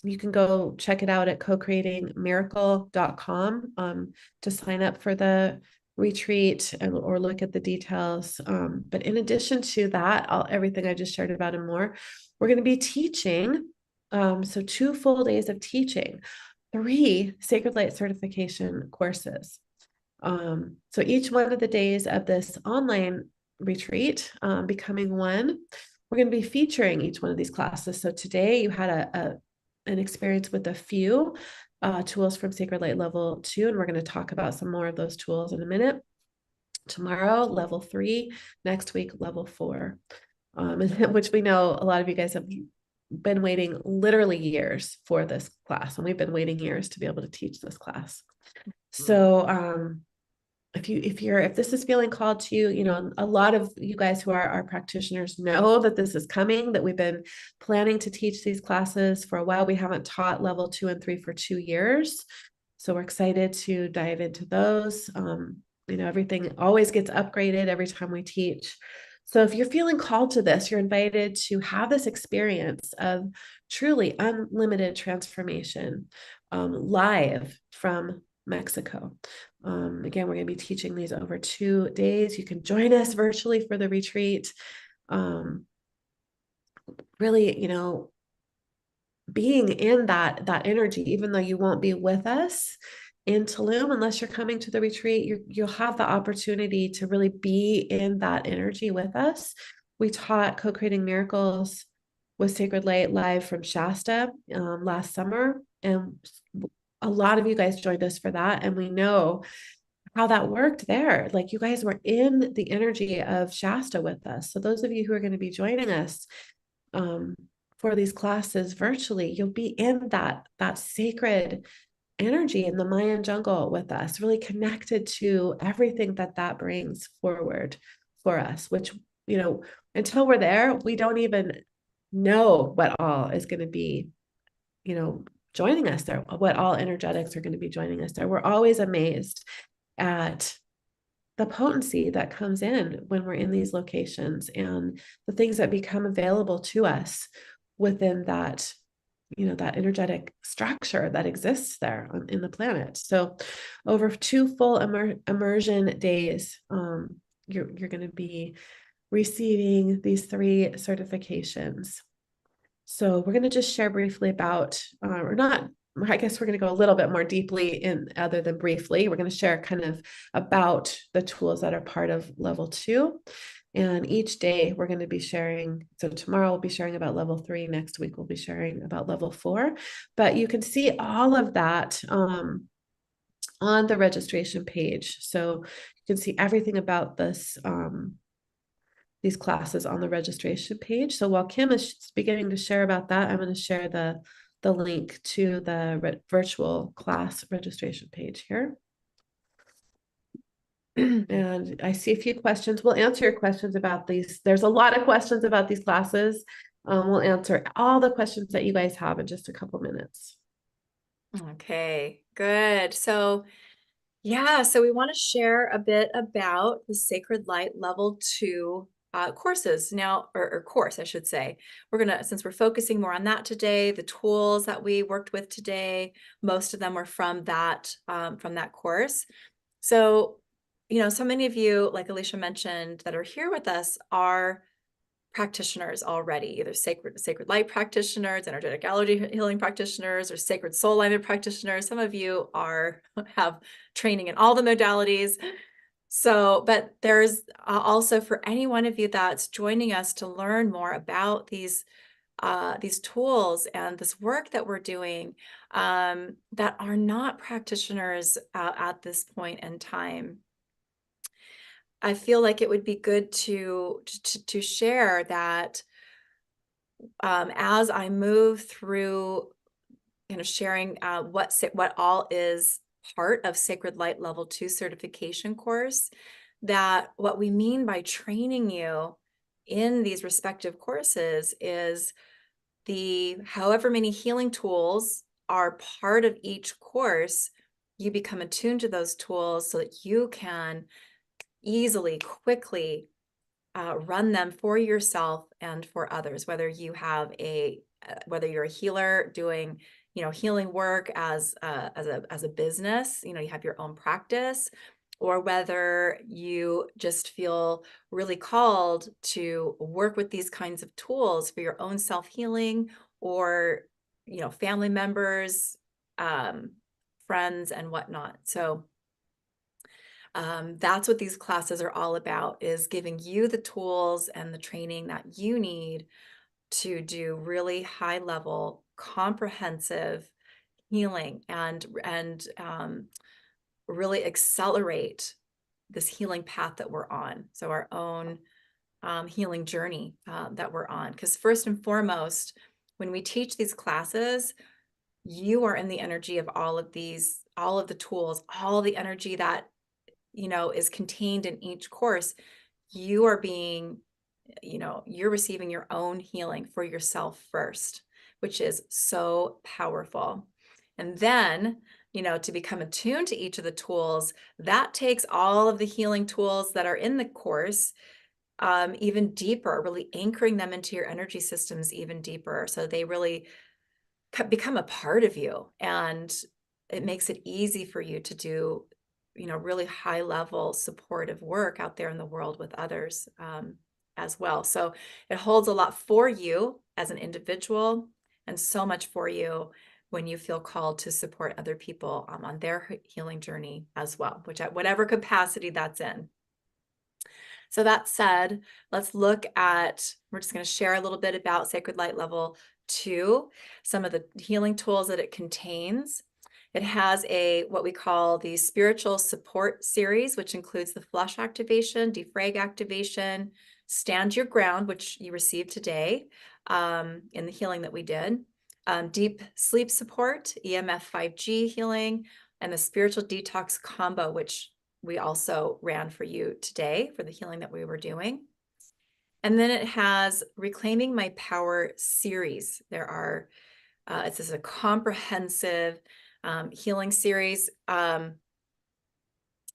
you can go check it out at cocreatingmiracle.com to sign up for the retreat or look at the details. But in addition to that, everything I just shared about and more, we're going to be teaching. So 2 full days of teaching, 3 Sacred Light certification courses. So each one of the days of this online retreat, Becoming One, we're going to be featuring each one of these classes. So today you had an experience with a few tools from Sacred Light Level 2, and we're going to talk about some more of those tools in a minute. Tomorrow, Level 3, next week, Level 4, which we know a lot of you guys have been waiting literally years for this class, and we've been waiting years to be able to teach this class. So if this is feeling called to you, a lot of you guys who are our practitioners know that this is coming, that we've been planning to teach these classes for a while. We haven't taught Level 2 and 3 for 2 years. So we're excited to dive into those. Everything always gets upgraded every time we teach. So if you're feeling called to this, you're invited to have this experience of truly unlimited transformation live from Mexico. Again, we're going to be teaching these over 2 days. You can join us virtually for the retreat. Really, being in that energy, even though you won't be with us in Tulum, unless you're coming to the retreat, you'll have the opportunity to really be in that energy with us. We taught Co-Creating Miracles with Sacred Light live from Shasta last summer, and a lot of you guys joined us for that, and we know how that worked there. Like, you guys were in the energy of Shasta with us. So those of you who are going to be joining us for these classes virtually, you'll be in that sacred energy in the Mayan jungle with us, really connected to everything that brings forward for us, which, until we're there, we don't even know what all is going to be, joining us there, what all energetics are going to be joining us there. We're always amazed at the potency that comes in when we're in these locations and the things that become available to us within that, that energetic structure that exists there in the planet. So over 2 full immersion days, you're going to be receiving these 3 certifications. So we're going to just share briefly about, I guess we're going to go a little bit more deeply in, other than briefly. We're going to share kind of about the tools that are part of Level 2. And each day we're going to be sharing. So tomorrow we'll be sharing about level 3. Next week we'll be sharing about level 4. But you can see all of that on the registration page. So you can see everything about this these classes on the registration page. So while Kim is beginning to share about that, I'm going to share the link to the virtual class registration page here. And I see a few questions. We'll answer your questions about these. There's a lot of questions about these classes. We'll answer all the questions that you guys have in just a couple minutes. Okay, good. So yeah, so we want to share a bit about the Sacred Light Level 2 courses now, or course, I should say. We're gonna, since we're focusing more on that today, the tools that we worked with today, most of them were from that course. So, you know, so many of you, like Alicia mentioned, that are here with us are practitioners already, either sacred light practitioners, energetic allergy healing practitioners, or sacred soul alignment practitioners. Some of you have training in all the modalities. So, but there's also for any one of you that's joining us to learn more about these tools and this work that we're doing, that are not practitioners at this point in time. I feel like it would be good to share that, as I move through, you know, sharing what all is part of Sacred Light Level 2 certification course, that what we mean by training you in these respective courses is the however many healing tools are part of each course, you become attuned to those tools so that you can easily, quickly run them for yourself and for others, whether you have whether you're a healer doing, you know, healing work as a business, you know, you have your own practice, or whether you just feel really called to work with these kinds of tools for your own self-healing, or, you know, family members, friends and whatnot. So that's what these classes are all about, is giving you the tools and the training that you need to do really high level, comprehensive healing and really accelerate this healing path that we're on. So our own healing journey that we're on. Because first and foremost, when we teach these classes, you are in the energy of all of the tools, all the energy that, you know, is contained in each course. You are being, you know, you're receiving your own healing for yourself first, which is so powerful. And then, you know, to become attuned to each of the tools, that takes all of the healing tools that are in the course even deeper, really anchoring them into your energy systems even deeper, so they really become a part of you, and it makes it easy for you to do, you know, really high level supportive work out there in the world with others as well. So it holds a lot for you as an individual, and so much for you when you feel called to support other people on their healing journey as well, which at whatever capacity that's in. So that said, let's look at, we're just going to share a little bit about Sacred Light Level 2, some of the healing tools that it contains. It has what we call the spiritual support series, which includes the flush activation, defrag activation, stand your ground, which you received today in the healing that we did, deep sleep support, EMF 5G healing, and the spiritual detox combo, which we also ran for you today for the healing that we were doing. And then it has Reclaiming My Power series. It's just a comprehensive healing series that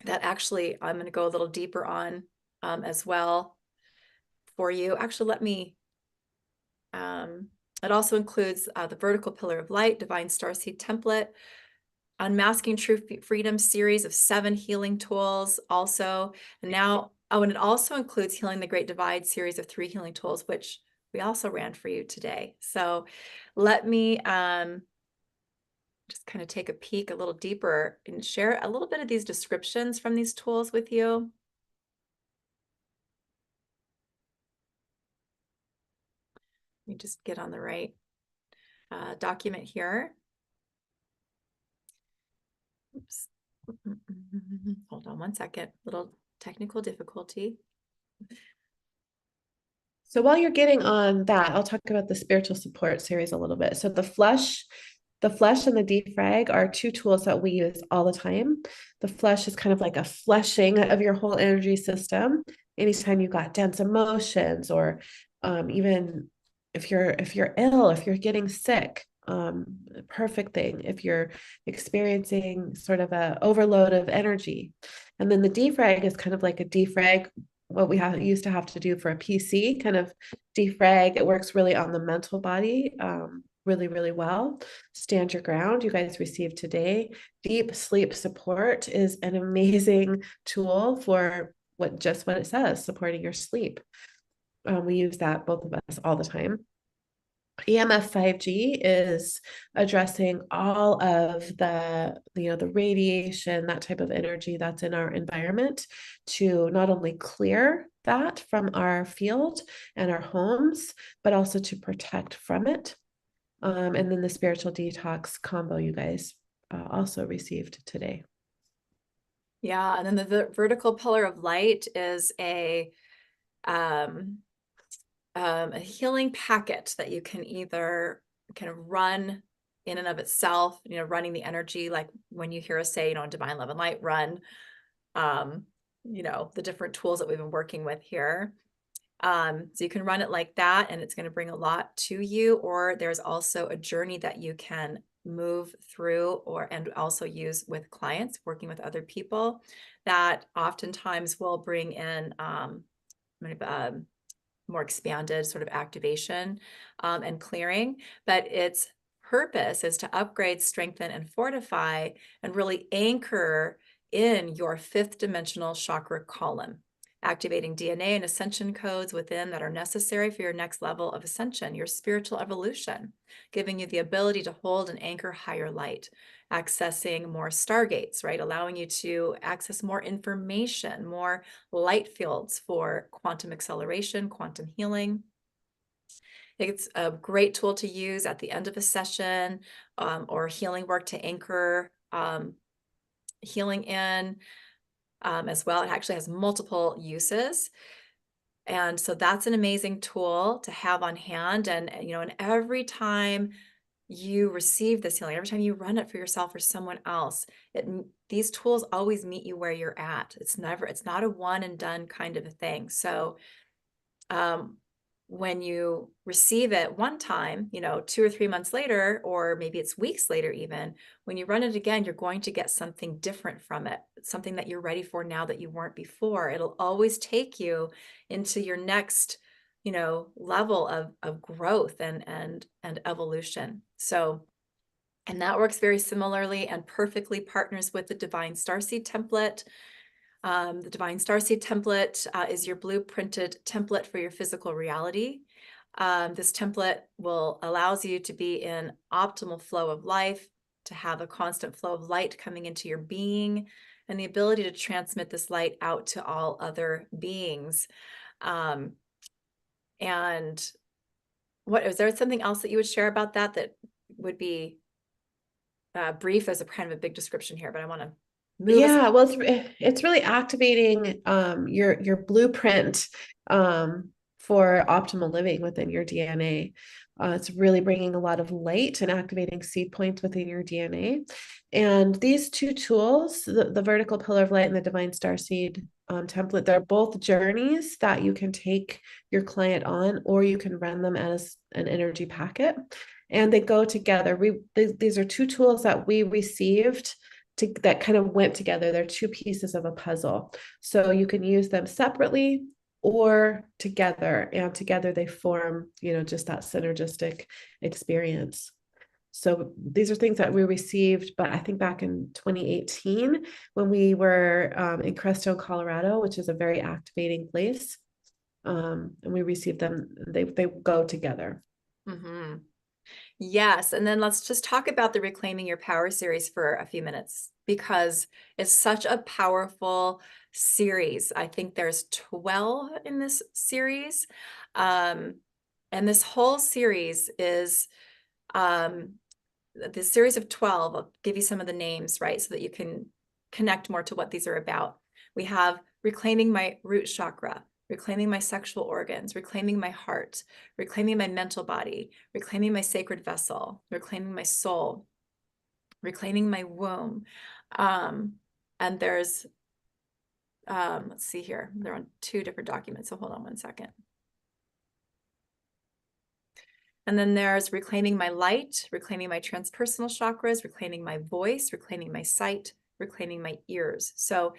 actually I'm going to go a little deeper on as well for you. Actually, it also includes the Vertical Pillar of Light, Divine Starseed Template, Unmasking True Freedom series of 7 healing tools also. And now, and it also includes Healing the Great Divide series of 3 healing tools, which we also ran for you today. So let me just kind of take a peek a little deeper and share a little bit of these descriptions from these tools with you. Let me just get on the right document here. Oops. Hold on one second. Little technical difficulty. So while you're getting on that, I'll talk about the spiritual support series a little bit. So the flesh and the defrag are two tools that we use all the time. The flesh is kind of like a fleshing of your whole energy system. Anytime you've got dense emotions, or even if you're ill, if you're getting sick, perfect thing if you're experiencing sort of a overload of energy. And then the defrag is kind of like a defrag, what we used to have to do for a PC, kind of defrag. It works really on the mental body, really, really well. Stand your ground, you guys received today. Deep sleep support is an amazing tool for what it says, supporting your sleep. We use that, both of us, all the time. EMF 5G is addressing all of the radiation, that type of energy that's in our environment, to not only clear that from our field and our homes, but also to protect from it. And then the spiritual detox combo you guys also received today. Yeah, and then the vertical pillar of light is a healing packet that you can either kind of run in and of itself, running the energy, like when you hear us say, divine love and light, run, the different tools that we've been working with here. So you can run it like that, and it's going to bring a lot to you. Or there's also a journey that you can move through, and also use with clients, working with other people, that oftentimes will bring in more expanded sort of activation and clearing. But its purpose is to upgrade, strengthen, and fortify, and really anchor in your fifth dimensional chakra column, activating DNA and ascension codes within that are necessary for your next level of ascension, your spiritual evolution, giving you the ability to hold and anchor higher light, accessing more stargates, right? Allowing you to access more information, more light fields for quantum acceleration, quantum healing. It's a great tool to use at the end of a session, or healing work to anchor healing in as well. It actually has multiple uses. And so that's an amazing tool to have on hand. And every time you receive this healing, every time you run it for yourself or someone else, these tools always meet you where you're at. It's not a one and done kind of a thing. So when you receive it one time, 2 or 3 months later, or maybe it's weeks later even, when you run it again, you're going to get something different from it, something that you're ready for now that you weren't before. It'll always take you into your next, level of growth and evolution. So, and that works very similarly and perfectly partners with the Divine Starseed template. The Divine Starseed template is your blueprinted template for your physical reality. This template allows you to be in optimal flow of life, to have a constant flow of light coming into your being, and the ability to transmit this light out to all other beings. And is there something else that you would share about that would be brief? There's a kind of a big description here, but I want to move us. Yeah, well, it's really activating your blueprint for optimal living within your DNA. It's really bringing a lot of light and activating seed points within your DNA. And these two tools, the vertical pillar of light and the divine starseed template, they're both journeys that you can take your client on, or you can run them as an energy packet. And they go together. These are two tools that we received that kind of went together. They're two pieces of a puzzle. So you can use them separately or together, and together they form, just that synergistic experience. So these are things that we received, but I think back in 2018 when we were in Crestone, Colorado, which is a very activating place. And we received them. They go together. Mm-hmm. Yes. And then let's just talk about the Reclaiming Your Power series for a few minutes, because it's such a powerful series. I think there's 12 in this series. And this whole series is the series of 12. I'll give you some of the names, right, so that you can connect more to what these are about. We have reclaiming my root chakra, reclaiming my sexual organs, reclaiming my heart, reclaiming my mental body, reclaiming my sacred vessel, reclaiming my soul, reclaiming my womb. And there's, let's see here, they're on 2 different documents, so hold on one second. And then there's reclaiming my light, reclaiming my transpersonal chakras, reclaiming my voice, reclaiming my sight, reclaiming my ears. So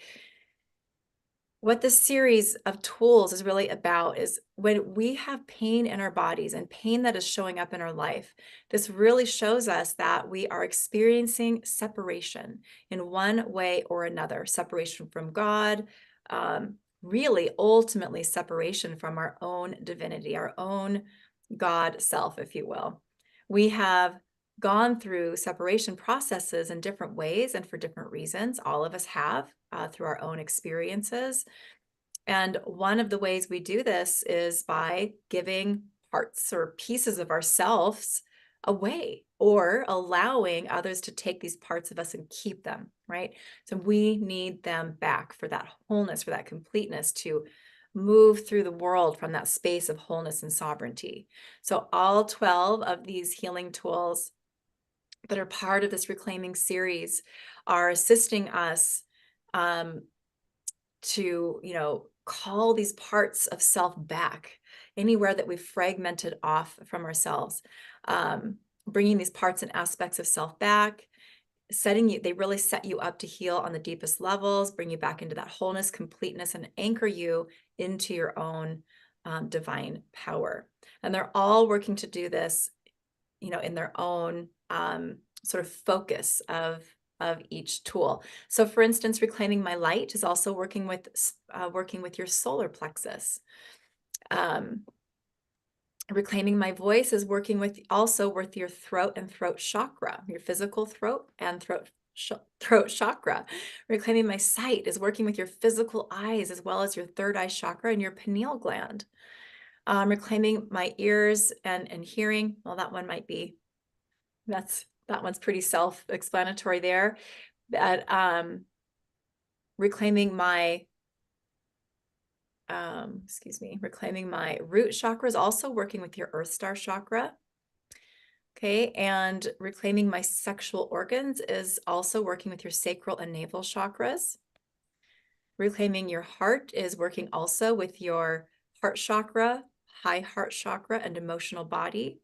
what this series of tools is really about is when we have pain in our bodies and pain that is showing up in our life, this really shows us that we are experiencing separation in one way or another, separation from God, really ultimately separation from our own divinity, our own God self, if you will. We have gone through separation processes in different ways and for different reasons. All of us have through our own experiences. And one of the ways we do this is by giving parts or pieces of ourselves away or allowing others to take these parts of us and keep them, right? So we need them back for that wholeness, for that completeness, to move through the world from that space of wholeness and sovereignty. So all 12 of these healing tools that are part of this reclaiming series are assisting us to, call these parts of self back anywhere that we've fragmented off from ourselves, bringing these parts and aspects of self back, they really set you up to heal on the deepest levels, bring you back into that wholeness, completeness, and anchor you into your own divine power. And they're all working to do this, in their own sort of focus of each tool. So for instance, reclaiming my light is also working with your solar plexus. Reclaiming my voice is working with your throat and throat chakra, your physical throat and throat chakra. Reclaiming my sight is working with your physical eyes as well as your third eye chakra and your pineal gland. Reclaiming my ears and hearing, well, that one's pretty self-explanatory there. But reclaiming my reclaiming my root chakra is also working with your earth star chakra. Okay, and reclaiming my sexual organs is also working with your sacral and navel chakras. Reclaiming your heart is working also with your heart chakra, high heart chakra, and emotional body.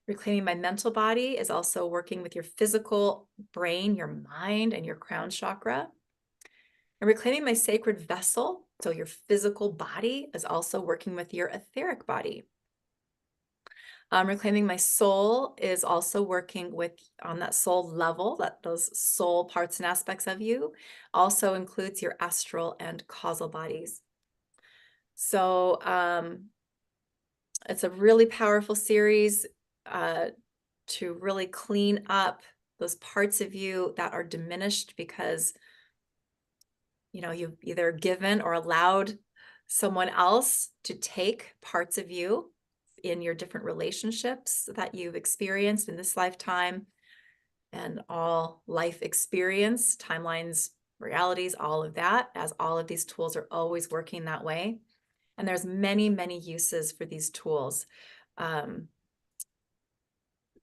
Reclaiming my mental body is also working with your physical brain, your mind, and your crown chakra. And reclaiming my sacred vessel, so your physical body, is also working with your etheric body. Reclaiming my soul is also working on that soul level, those soul parts and aspects of you, also includes your astral and causal bodies. So it's a really powerful series to really clean up those parts of you that are diminished because you've either given or allowed someone else to take parts of you in your different relationships that you've experienced in this lifetime and all life experience, timelines, realities, all of that, as all of these tools are always working that way. And there's many, many uses for these tools.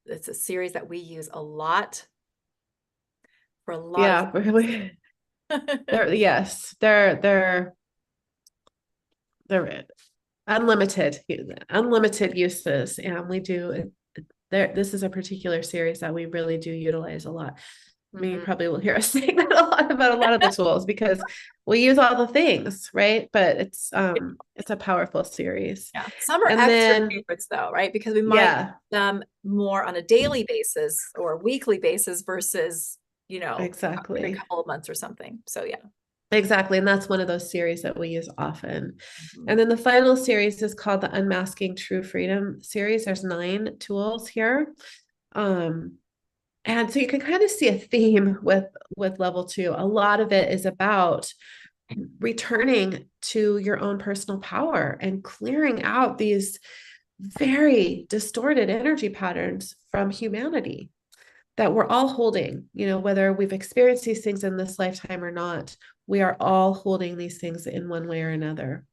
It's a series that we use a lot for a lot of really. Yes, they're unlimited uses, and we do there. This is a particular series that we really do utilize a lot. I mean, you probably will hear us saying that a lot about a lot of the tools because we use all the things, right? But it's a powerful series. Yeah, some are And extra then favorites though, right? Because we might use them more on a daily basis or weekly basis versus, every exactly. couple of months or something. So yeah. Exactly. And that's one of those series that we use often. And then the final series is called the Unmasking True Freedom series. There's 9 tools here. And so you can kind of see a theme with level 2. A lot of it is about returning to your own personal power and clearing out these very distorted energy patterns from humanity that we're all holding, whether we've experienced these things in this lifetime or not, we are all holding these things in one way or another.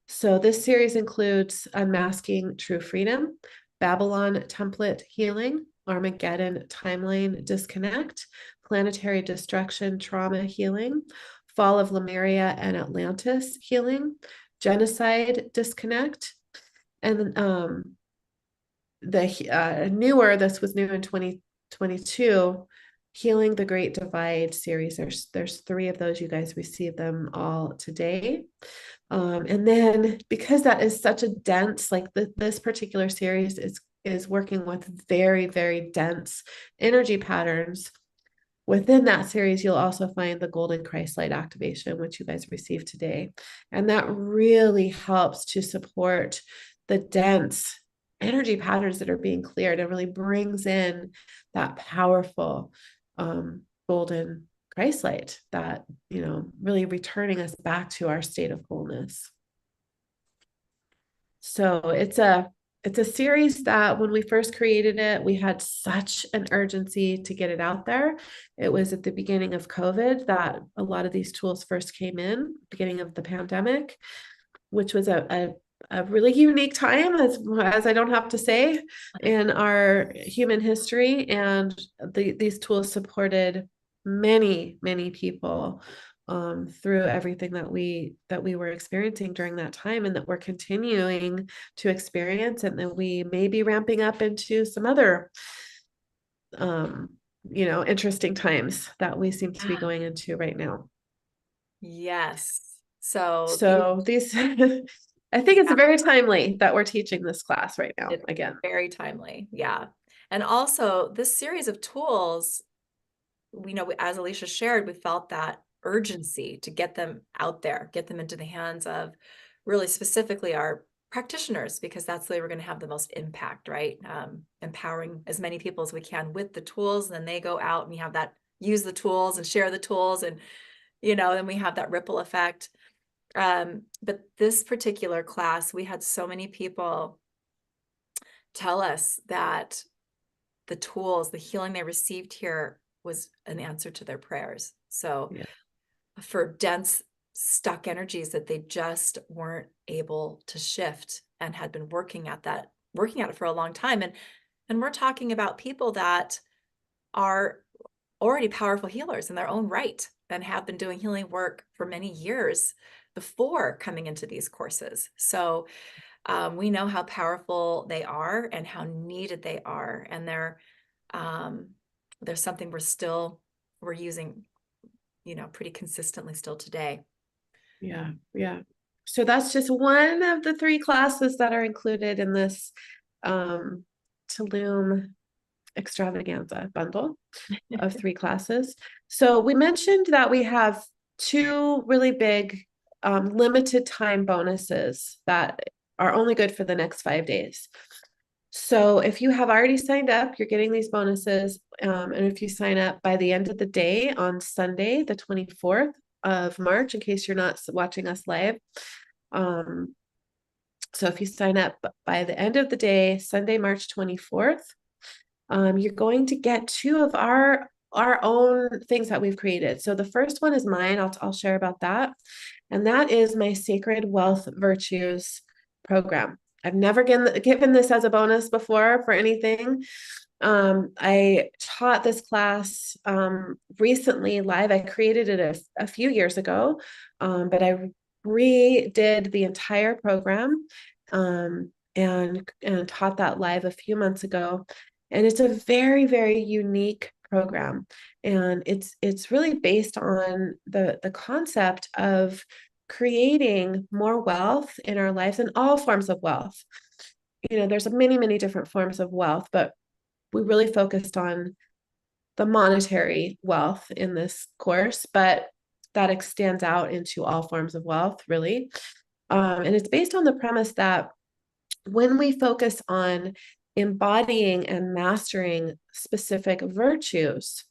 So this series includes Unmasking True Freedom, Babylon Template Healing, Armageddon Timeline Disconnect, Planetary Destruction Trauma Healing, Fall of Lemuria and Atlantis Healing, Genocide Disconnect, and this was new in 2022, Healing the Great Divide series. There's 3 of those. You guys received them all today. And then because that is such a dense, like this particular series is working with very, very dense energy patterns. Within that series, you'll also find the Golden Christ Light activation, which you guys received today. And that really helps to support the dense energy patterns that are being cleared and really brings in that powerful golden Christ light that, really returning us back to our state of wholeness. So it's a series that when we first created it, we had such an urgency to get it out there. It was at the beginning of COVID that a lot of these tools first came in, beginning of the pandemic, which was a really unique time, as I don't have to say, in our human history. And these tools supported many, many people through everything that we were experiencing during that time, and that we're continuing to experience, and that we may be ramping up into some other interesting times that we seem to be going into right now. Yes. So these I think it's very timely that we're teaching this class right now again. Very timely. Yeah. And also this series of tools, we know, as Alicia shared, we felt that urgency to get them out there, get them into the hands of really specifically our practitioners, because that's the way we're going to have the most impact, right? Empowering as many people as we can with the tools. And then they go out and we have that, use the tools and share the tools, and, then we have that ripple effect. But this particular class, we had so many people tell us that the tools, the healing they received here was an answer to their prayers. So Yeah. for dense, stuck energies that they just weren't able to shift and had been working at it for a long time. And we're talking about people that are already powerful healers in their own right and have been doing healing work for many years before coming into these courses. So we know how powerful they are and how needed they are. And there's something we're using, pretty consistently still today. Yeah. Yeah. So that's just one of the 3 classes that are included in this Tulum extravaganza bundle of 3 classes. So we mentioned that we have 2 really big limited time bonuses that are only good for the next 5 days. So if you have already signed up, you're getting these bonuses. And if you sign up by the end of the day on Sunday, the 24th of March, in case you're not watching us live. So if you sign up by the end of the day, Sunday, March 24th, you're going to get 2 of our own things that we've created. So the first one is mine. I'll share about that. And that is my Sacred Wealth Virtues program. I've never given this as a bonus before for anything. I taught this class recently live. I created it a few years ago, but I redid the entire program and taught that live a few months ago. And it's a very, very unique program. And it's really based on the concept of creating more wealth in our lives, and all forms of wealth. There's many, many different forms of wealth, but we really focused on the monetary wealth in this course, but that extends out into all forms of wealth, really. And it's based on the premise that when we focus on embodying and mastering specific virtues,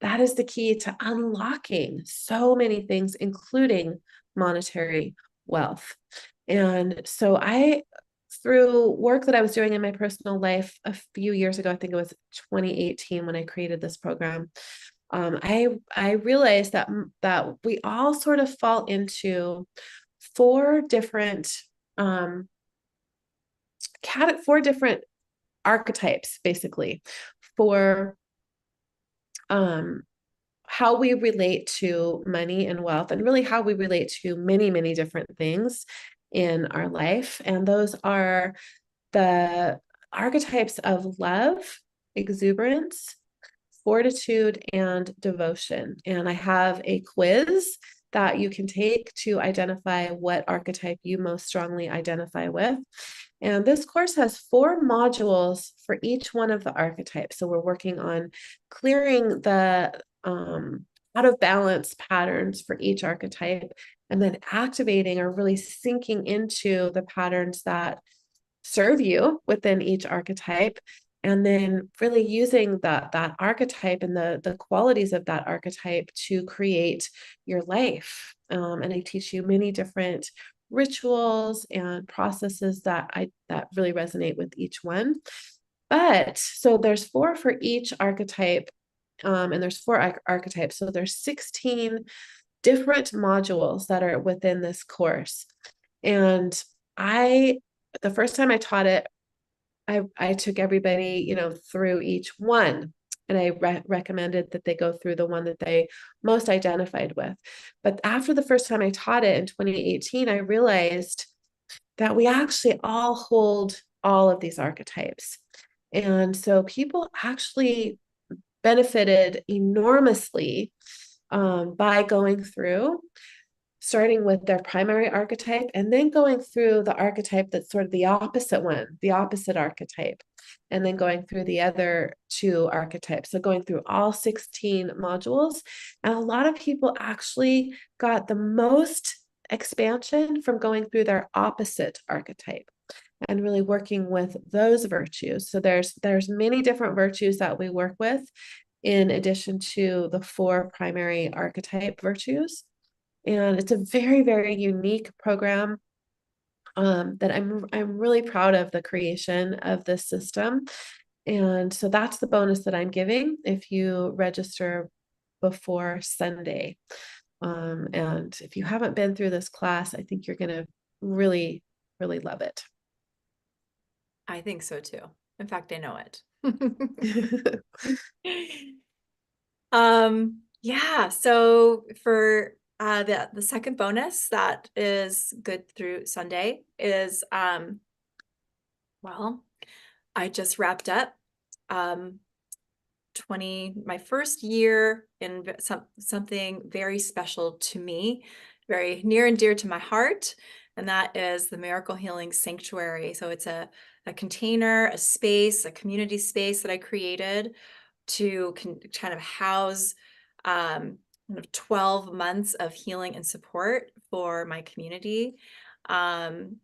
that is the key to unlocking so many things, including monetary wealth. And so I through work that I was doing in my personal life a few years ago, I think it was 2018 when I created this program, I realized that we all sort of fall into four different um, four different archetypes, basically, for um, how we relate to money and wealth, and really how we relate to many, many different things in our life. And those are the archetypes of love, exuberance, fortitude, and devotion. And I have a quiz that you can take to identify what archetype you most strongly identify with. And this course has 4 modules for each one of the archetypes. So we're working on clearing the out of balance patterns for each archetype, and then activating or really sinking into the patterns that serve you within each archetype, and then really using that archetype and the qualities of that archetype to create your life. And I teach you many different rituals and processes that really resonate with each one. But so there's 4 for each archetype, and there's 4 archetypes, so there's 16 different modules that are within this course. And the first time I taught it, I took everybody, through each one. And I recommended that they go through the one that they most identified with. But after the first time I taught it in 2018, I realized that we actually all hold all of these archetypes. And so people actually benefited enormously by going through, starting with their primary archetype and then going through the archetype that's sort of the opposite one, the opposite archetype, and then going through the other 2 archetypes. So going through all 16 modules. And a lot of people actually got the most expansion from going through their opposite archetype and really working with those virtues. So there's many different virtues that we work with in addition to the 4 primary archetype virtues. And it's a very, very unique program that I'm really proud of the creation of this system. And so that's the bonus that I'm giving if you register before Sunday. And if you haven't been through this class, I think you're going to really, really love it. I think so too. In fact, I know it. Yeah, so for the second bonus that is good through Sunday is well, I just wrapped up my first year in something very special to me, very near and dear to my heart, and that is the Miracle Healing Sanctuary. So it's a container, a space, a community space that I created to kind of house kind of 12 months of healing and support for my community. And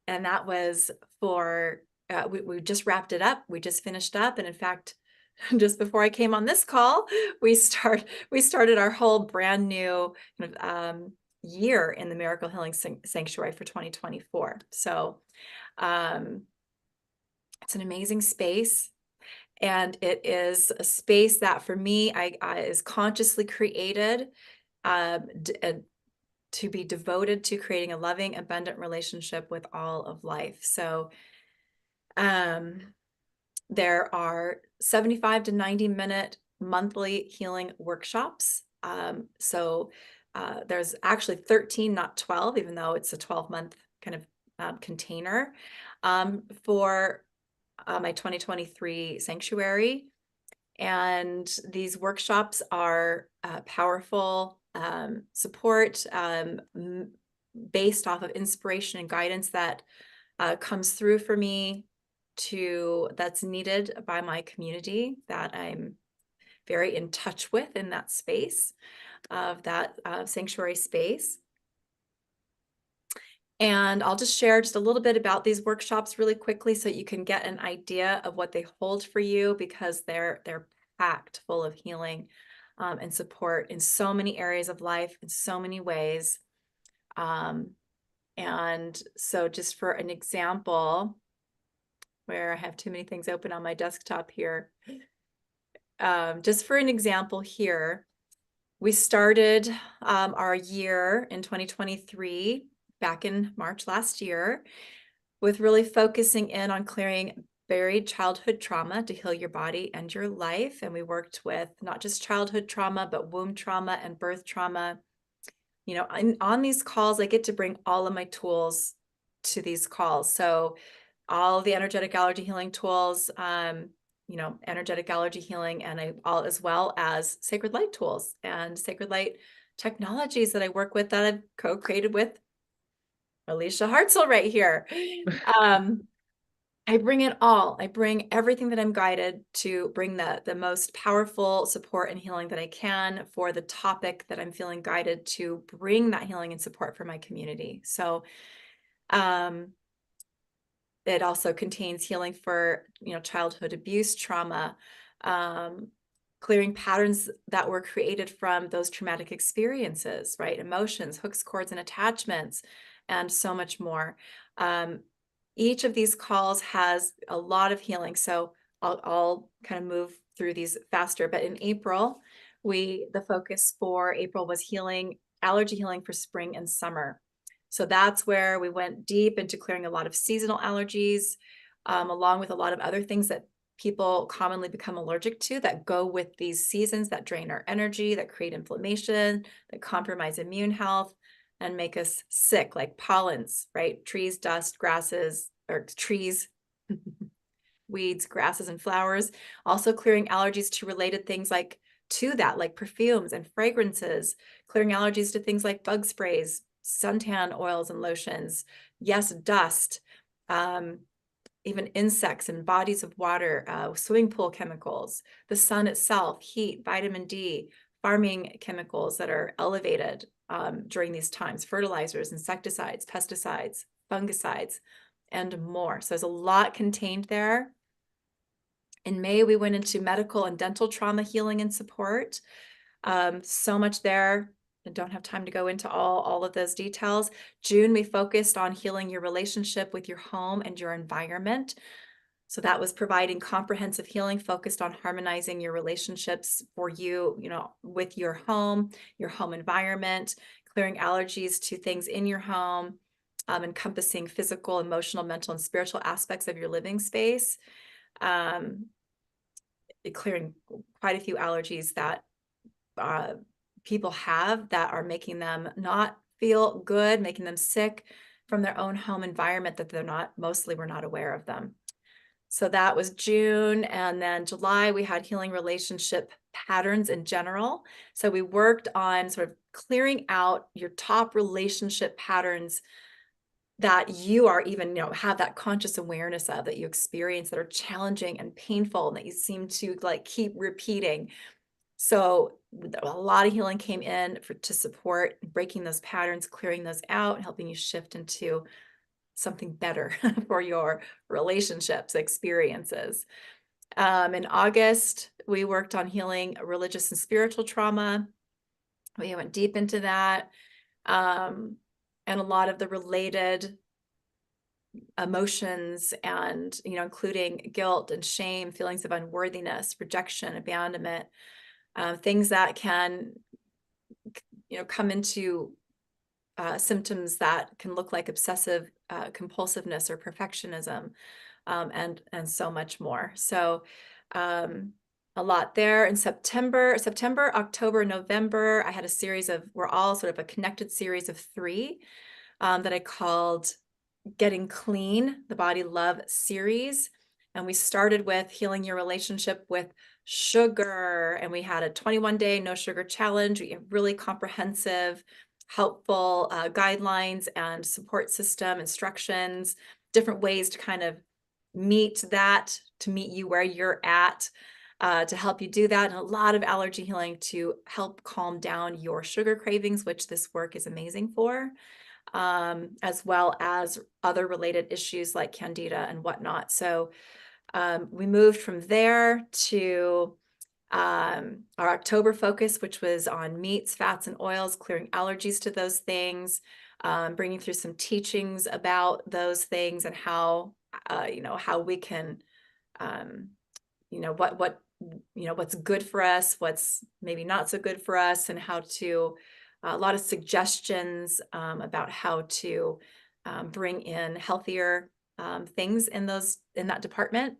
that was for, we just wrapped it up. We just finished up. And in fact, just before I came on this call, we started our whole brand new kind of, year in the Miracle Healing Sanctuary for 2024. So it's an amazing space. And it is a space that for me, is consciously created to be devoted to creating a loving, abundant relationship with all of life. So there are 75 to 90-minute monthly healing workshops. So there's actually 13, not 12, even though it's a 12-month kind of container for my 2023 sanctuary. And these workshops are powerful support based off of inspiration and guidance that comes through for me that's needed by my community, that I'm very in touch with in that space of that sanctuary space. And I'll just share just a little bit about these workshops really quickly so you can get an idea of what they hold for you, because they're packed full of healing and support in so many areas of life, in so many ways. And so just for an example, where I have too many things open on my desktop here, just for an example here, we started our year in 2023 back in March last year with really focusing in on clearing buried childhood trauma to heal your body and your life. And we worked with not just childhood trauma, but womb trauma and birth trauma. You know, on these calls, I get to bring all of my tools to these calls. So all the energetic allergy healing tools, you know, energetic allergy healing, and all as well as sacred light tools and sacred light technologies that I work with that I've co-created with Alicia Hartzell right here. I bring it all. I bring everything that I'm guided to bring the most powerful support and healing that I can for the topic that I'm feeling guided to bring that healing and support for my community. So it also contains healing for, you know, childhood abuse trauma, clearing patterns that were created from those traumatic experiences, right? Emotions, hooks, cords, and attachments, and so much more. Each of these calls has a lot of healing. So I'll kind of move through these faster. But in April, the focus for April was healing, allergy healing for spring and summer. So that's where we went deep into clearing a lot of seasonal allergies, along with a lot of other things that people commonly become allergic to that go with these seasons, that drain our energy, that create inflammation, that compromise immune health and make us sick, like pollens, right? Trees, dust, grasses, or trees, weeds, grasses, and flowers. Also clearing allergies to related things like perfumes and fragrances, clearing allergies to things like bug sprays, suntan oils and lotions, yes, dust, even insects and bodies of water, swimming pool chemicals, the sun itself, heat, vitamin D, farming chemicals that are elevated during these times, fertilizers, insecticides, pesticides, fungicides, and more. So there's a lot contained there. In May, we went into medical and dental trauma healing and support. So much there. I don't have time to go into all of those details. June, we focused on healing your relationship with your home and your environment. So that was providing comprehensive healing focused on harmonizing your relationships for you, you know, with your home environment, clearing allergies to things in your home, encompassing physical, emotional, mental, and spiritual aspects of your living space, clearing quite a few allergies that people have that are making them not feel good, making them sick from their own home environment that we're not aware of them. So that was June. And then July, we had healing relationship patterns in general. So we worked on sort of clearing out your top relationship patterns that you are even, you know, have that conscious awareness of, that you experience, that are challenging and painful, and that you seem to like keep repeating. So a lot of healing came in to support breaking those patterns, clearing those out, helping you shift into something better for your relationships, experiences. In August, we worked on healing religious and spiritual trauma. We went deep into that. And a lot of the related emotions and, you know, including guilt and shame, feelings of unworthiness, rejection, abandonment, things that can, you know, come into symptoms that can look like obsessive compulsiveness or perfectionism, and so much more. So a lot there. In September, October, November, I had a series of, we're all sort of a connected series of 3 that I called Getting Clean, the Body Love series. And we started with healing your relationship with sugar. And we had a 21-day no sugar challenge. We have really comprehensive, helpful guidelines and support system instructions, different ways to kind of meet you where you're at, to help you do that. And a lot of allergy healing to help calm down your sugar cravings, which this work is amazing for, as well as other related issues like candida and whatnot. So we moved from there to our October focus, which was on meats, fats, and oils, clearing allergies to those things, bringing through some teachings about those things and how, how we can, what's good for us, what's maybe not so good for us, and how to, a lot of suggestions about how to bring in healthier things in that department,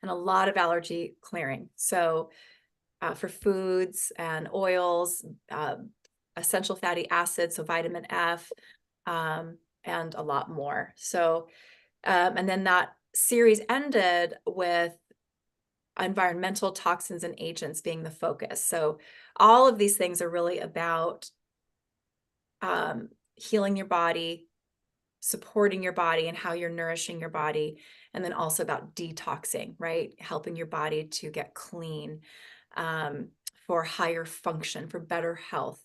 and a lot of allergy clearing. So for foods and oils, essential fatty acids, so vitamin F, and a lot more. So, and then that series ended with environmental toxins and agents being the focus. So all of these things are really about healing your body, supporting your body and how you're nourishing your body, and then also about detoxing, right? Helping your body to get clean, for higher function, for better health.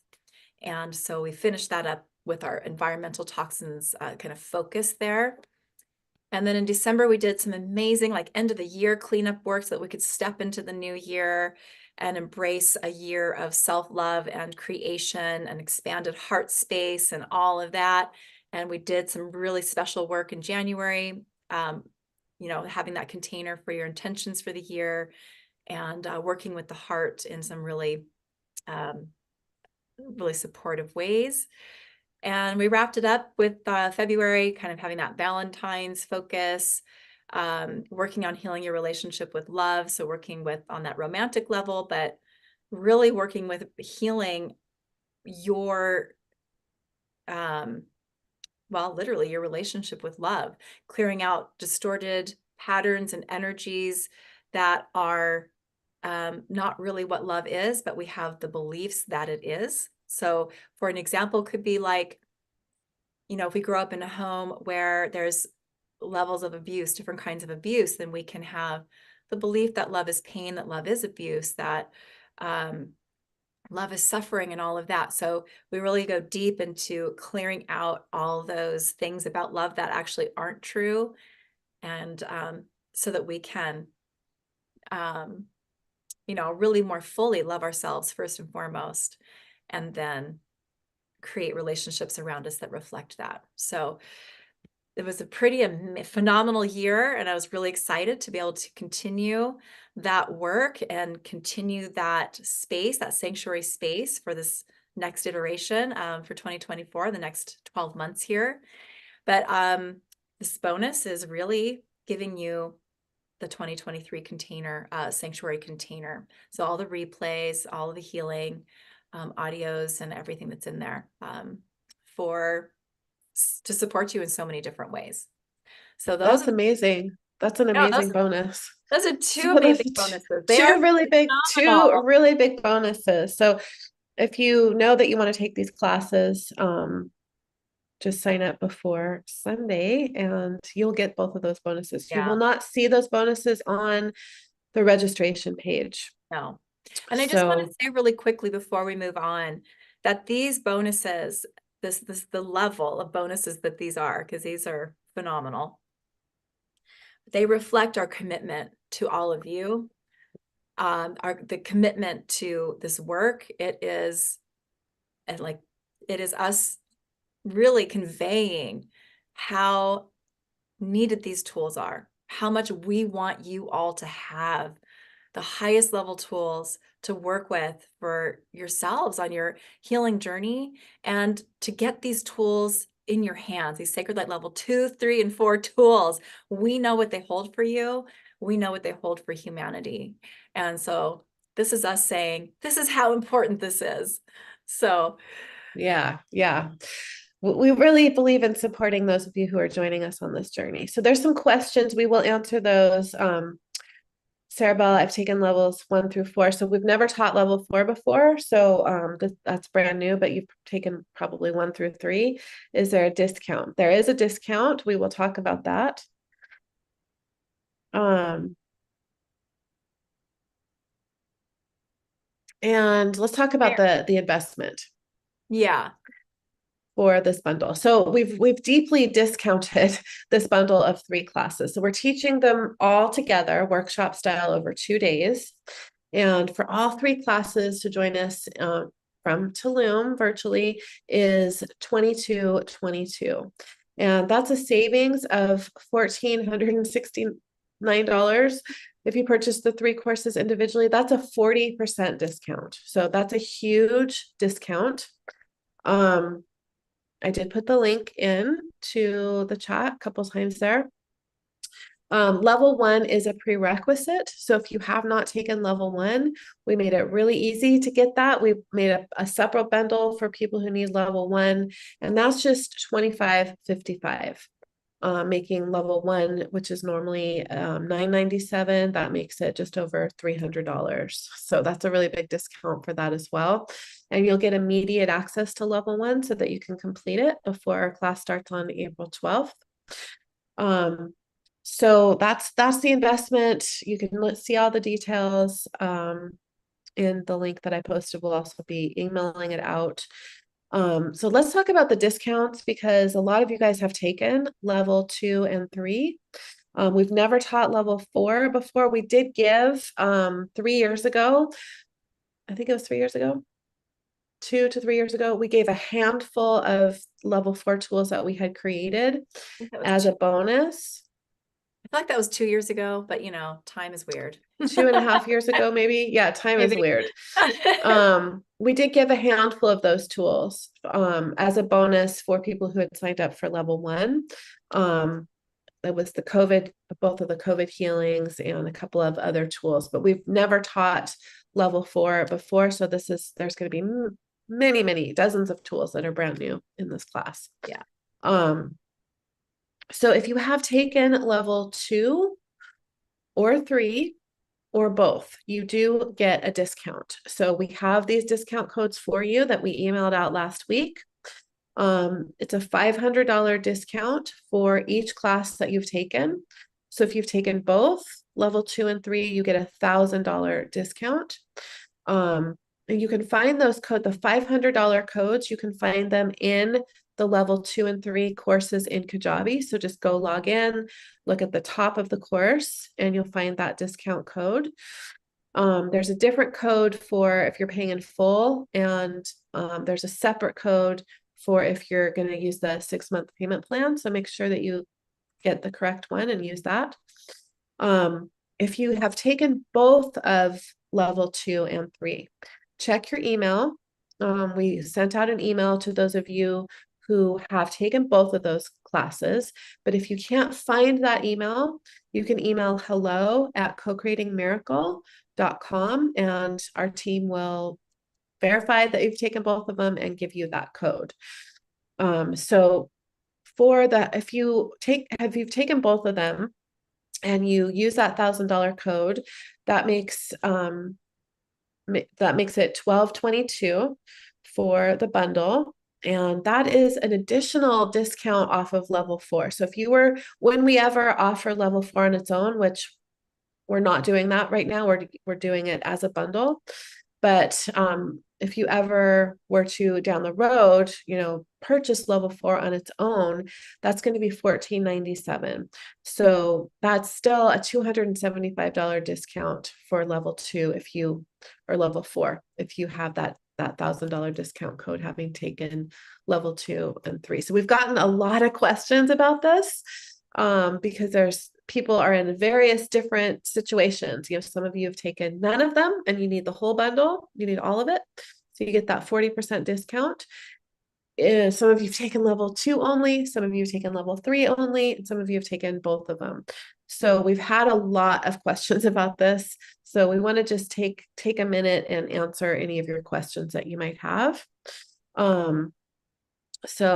And so we finished that up with our environmental toxins kind of focus there. And then in December, we did some amazing like end of the year cleanup work so that we could step into the new year and embrace a year of self-love and creation and expanded heart space and all of that. And we did some really special work in January, having that container for your intentions for the year, and working with the heart in some really, really supportive ways. And we wrapped it up with February, kind of having that Valentine's focus, working on healing your relationship with love. So working with on that romantic level, but really working with healing your, literally your relationship with love, clearing out distorted patterns and energies that are not really what love is, but we have the beliefs that it is. So for an example, could be like, if we grow up in a home where there's levels of abuse, different kinds of abuse, then we can have the belief that love is pain, that love is abuse, that love is suffering and all of that. So we really go deep into clearing out all those things about love that actually aren't true. And so that we can, really more fully love ourselves first and foremost, and then create relationships around us that reflect that. So it was a pretty phenomenal year, and I was really excited to be able to continue that work and continue that space, that sanctuary space for this next iteration for 2024, the next 12 months here. But this bonus is really giving you the 2023 container, sanctuary container. So all the replays, all of the healing, audios, and everything that's in there to support you in so many different ways. So That's amazing. That's an amazing bonus. Those are So two amazing bonuses. They are two phenomenal. really big bonuses. So if you know that you want to take these classes, just sign up before Sunday and you'll get both of those bonuses. You will not see those bonuses on the registration page. No. And I just want to say really quickly before we move on that these bonuses, the level of bonuses that these are, because these are phenomenal, they reflect our commitment to all of you, the commitment to this work. It is us really conveying how needed these tools are, how much we want you all to have the highest level tools to work with for yourselves on your healing journey, and to get these tools in your hands, these sacred light level 2, 3, and 4 tools. We know what they hold for you. We know what they hold for humanity. And so this is us saying, this is how important this is. So yeah. We really believe in supporting those of you who are joining us on this journey. So there's some questions. We will answer those. Sarah Bell, I've taken levels 1 through 4. So we've never taught level 4 before. So that's brand new, but you've taken probably 1 through 3. Is there a discount? There is a discount. We will talk about that. And let's talk about the investment. Yeah. For this bundle. So we've deeply discounted this bundle of 3 classes. So we're teaching them all together, workshop style, over 2 days. And for all 3 classes to join us from Tulum virtually is $22.22. And that's a savings of $1,469. If you purchase the 3 courses individually, that's a 40% discount. So that's a huge discount. I did put the link in to the chat a couple times there. Level 1 is a prerequisite. So if you have not taken level 1, we made it really easy to get that. We made a separate bundle for people who need level 1, and that's just $25.55. Making level 1, which is normally $997, that makes it just over $300. So that's a really big discount for that as well. And you'll get immediate access to level 1 so that you can complete it before our class starts on April 12th. So that's the investment. You can see all the details in the link that I posted. We'll also be emailing it out. So let's talk about the discounts, because a lot of you guys have taken level 2 and 3. We've never taught level 4 before. We did give 3 years ago, I think it was 3 years ago, 2 to 3 years ago, we gave a handful of level 4 tools that we had created as a bonus. I feel like that was 2 years ago, but time is weird. 2.5 years ago, maybe. Yeah, time is weird. We did give a handful of those tools as a bonus for people who had signed up for level 1. It was both of the COVID healings and a couple of other tools, but we've never taught level 4 before. So there's going to be many dozens of tools that are brand new in this class. Yeah. So if you have taken level 2 or 3 or both, you do get a discount. So we have these discount codes for you that we emailed out last week. It's a $500 discount for each class that you've taken. So if you've taken both level 2 and 3, you get $1,000 discount. And you can find those the $500 codes, you can find them in the level 2 and 3 courses in Kajabi. So just go log in, look at the top of the course, and you'll find that discount code. There's a different code for if you're paying in full, and there's a separate code for if you're going to use the 6-month payment plan. So make sure that you get the correct one and use that. If you have taken both of level 2 and 3, check your email. We sent out an email to those of you who have taken both of those classes, but if you can't find that email, you can email hello@co-creatingmiracle.com, and our team will verify that you've taken both of them and give you that code. So for that, if you've taken both of them and you use that $1,000 code, that makes it $1,222 for the bundle. And that is an additional discount off of level 4. So when we ever offer level 4 on its own, which we're not doing that right now, we're doing it as a bundle. But if you ever were to down the road, purchase level 4 on its own, that's going to be $1,497. So that's still a $275 discount for level 2 or level 4 if you have that $1,000 discount code, having taken level 2 and 3. So we've gotten a lot of questions about this because people are in various different situations. Some of you have taken none of them and you need the whole bundle. You need all of it. So you get that 40% discount. Some of you have taken level 2 only, some of you have taken level 3 only, and some of you have taken both of them. So we've had a lot of questions about this. So we want to just take a minute and answer any of your questions that you might have. So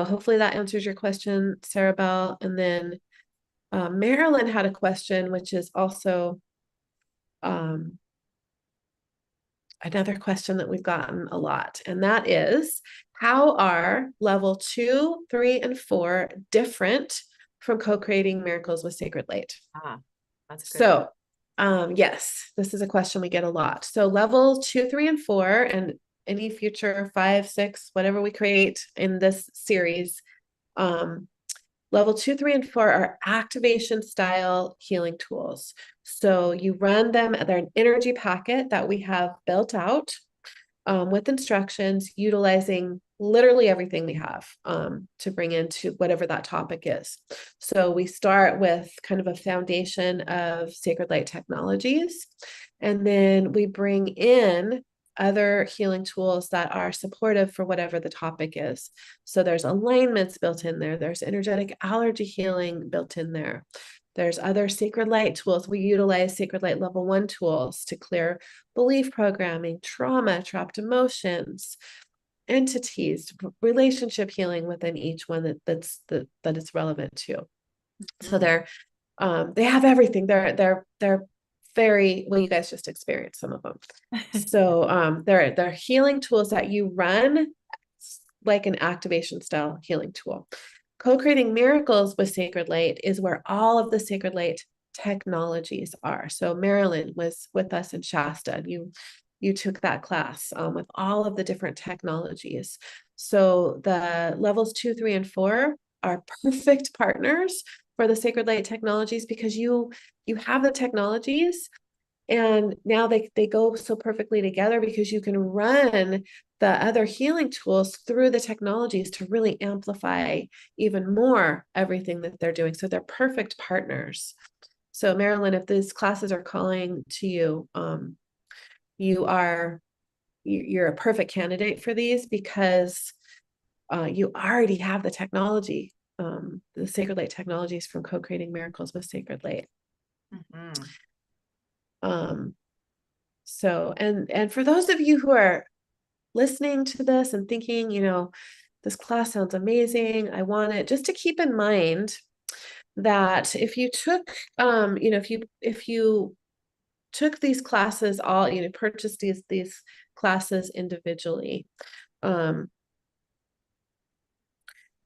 hopefully that answers your question, Sarah Bell. And then Marilyn had a question, which is also another question that we've gotten a lot. And that is, how are level 2, 3, and 4 different from co-creating miracles with sacred light? That's good. So yes, this is a question we get a lot. So level 2, 3, and 4, and any future 5, 6, whatever we create in this series, level 2, 3, and 4 are activation style healing tools. So you run them, they're an energy packet that we have built out. with instructions, utilizing literally everything we have to bring into whatever that topic is. So we start with kind of a foundation of sacred light technologies, and then we bring in other healing tools that are supportive for whatever the topic is. So there's alignments built in there. There's energetic allergy healing built in there. There's other sacred light tools. We utilize sacred light level 1 tools to clear belief programming, trauma, trapped emotions, entities, relationship healing within each one that it's relevant to. So they have everything. They're very well. You guys just experienced some of them. So they're healing tools that you run like an activation style healing tool. Co-creating miracles with sacred light is where all of the sacred light technologies are. So Marilyn was with us in Shasta. You took that class with all of the different technologies. So the levels 2, 3, and 4 are perfect partners for the sacred light technologies because you have the technologies, and now they go so perfectly together because you can run the other healing tools through the technologies to really amplify even more everything that they're doing. So they're perfect partners. So Marilyn, if these classes are calling to you, you're a perfect candidate for these because you already have the technology, the sacred light technologies from co-creating miracles with sacred light. So and for those of you who are listening to this and thinking, this class sounds amazing, I want it, just to keep in mind that if you took if you took these classes all, purchased these classes individually, and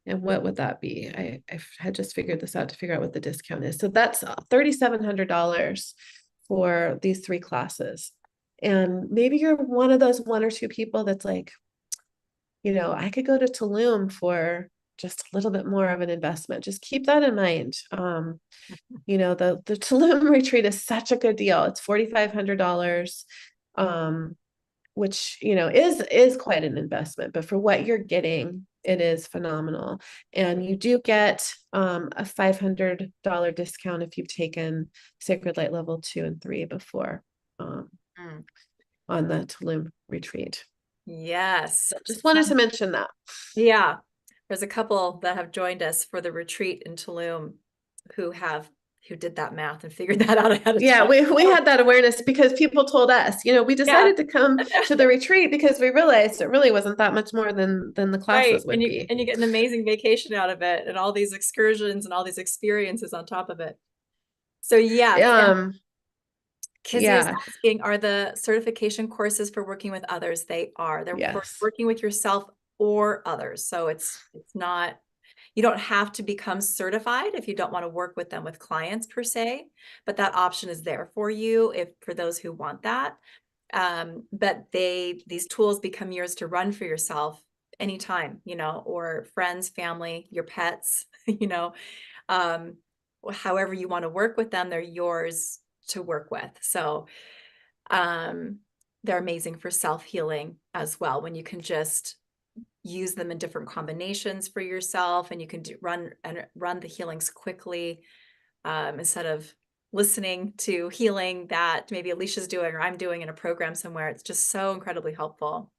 what would that be? I had just figured this out to figure out what the discount is. So that's $3,700 for these 3 classes. And maybe you're one of those 1 or 2 people that's like, I could go to Tulum for just a little bit more of an investment. Just keep that in mind. The Tulum retreat is such a good deal. It's $4,500, which, is quite an investment, but for what you're getting, it is phenomenal. And you do get a $500 discount if you've taken Sacred Light level 2 and 3 before on the Tulum retreat. Yes. So just wanted to mention that. Yeah. There's a couple that have joined us for the retreat in Tulum who did that math and figured that out ahead of Yeah, time. we had that awareness because people told us, we decided to come to the retreat because we realized it really wasn't that much more than the classes would be. And you get an amazing vacation out of it and all these excursions and all these experiences on top of it. So yes. Kizzy is asking, are the certification courses for working with others? They are. They're for working with yourself or others. So it's not, you don't have to become certified if you don't want to work with them with clients per se, but that option is there for you for those who want that. But these tools become yours to run for yourself anytime, or friends, family, your pets, however you want to work with them, they're yours to work with. So they're amazing for self-healing as well, when you can just use them in different combinations for yourself, and you can run the healings quickly instead of listening to healing that maybe Alicia's doing or I'm doing in a program somewhere. It's just so incredibly helpful.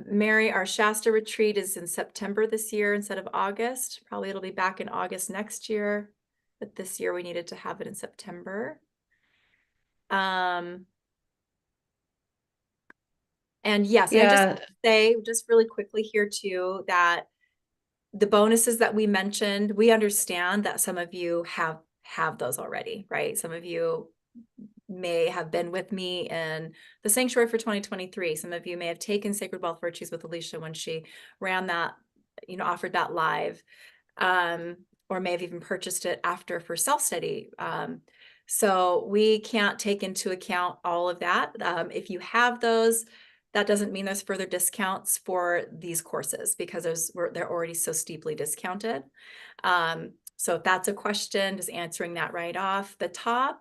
Mary, our Shasta retreat is in September this year instead of August. Probably it'll be back in August next year, but this year we needed to have it in September. And yes, I just say just really quickly here too, that the bonuses that we mentioned, we understand that some of you have those already, right? Some of you may have been with me in the sanctuary for 2023. Some of you may have taken Sacred Wealth Virtues with Alicia when she ran that, offered that live, or may have even purchased it after for self-study. So we can't take into account all of that. If you have those, that doesn't mean there's further discounts for these courses because they're already so steeply discounted. So if that's a question, just answering that right off the top.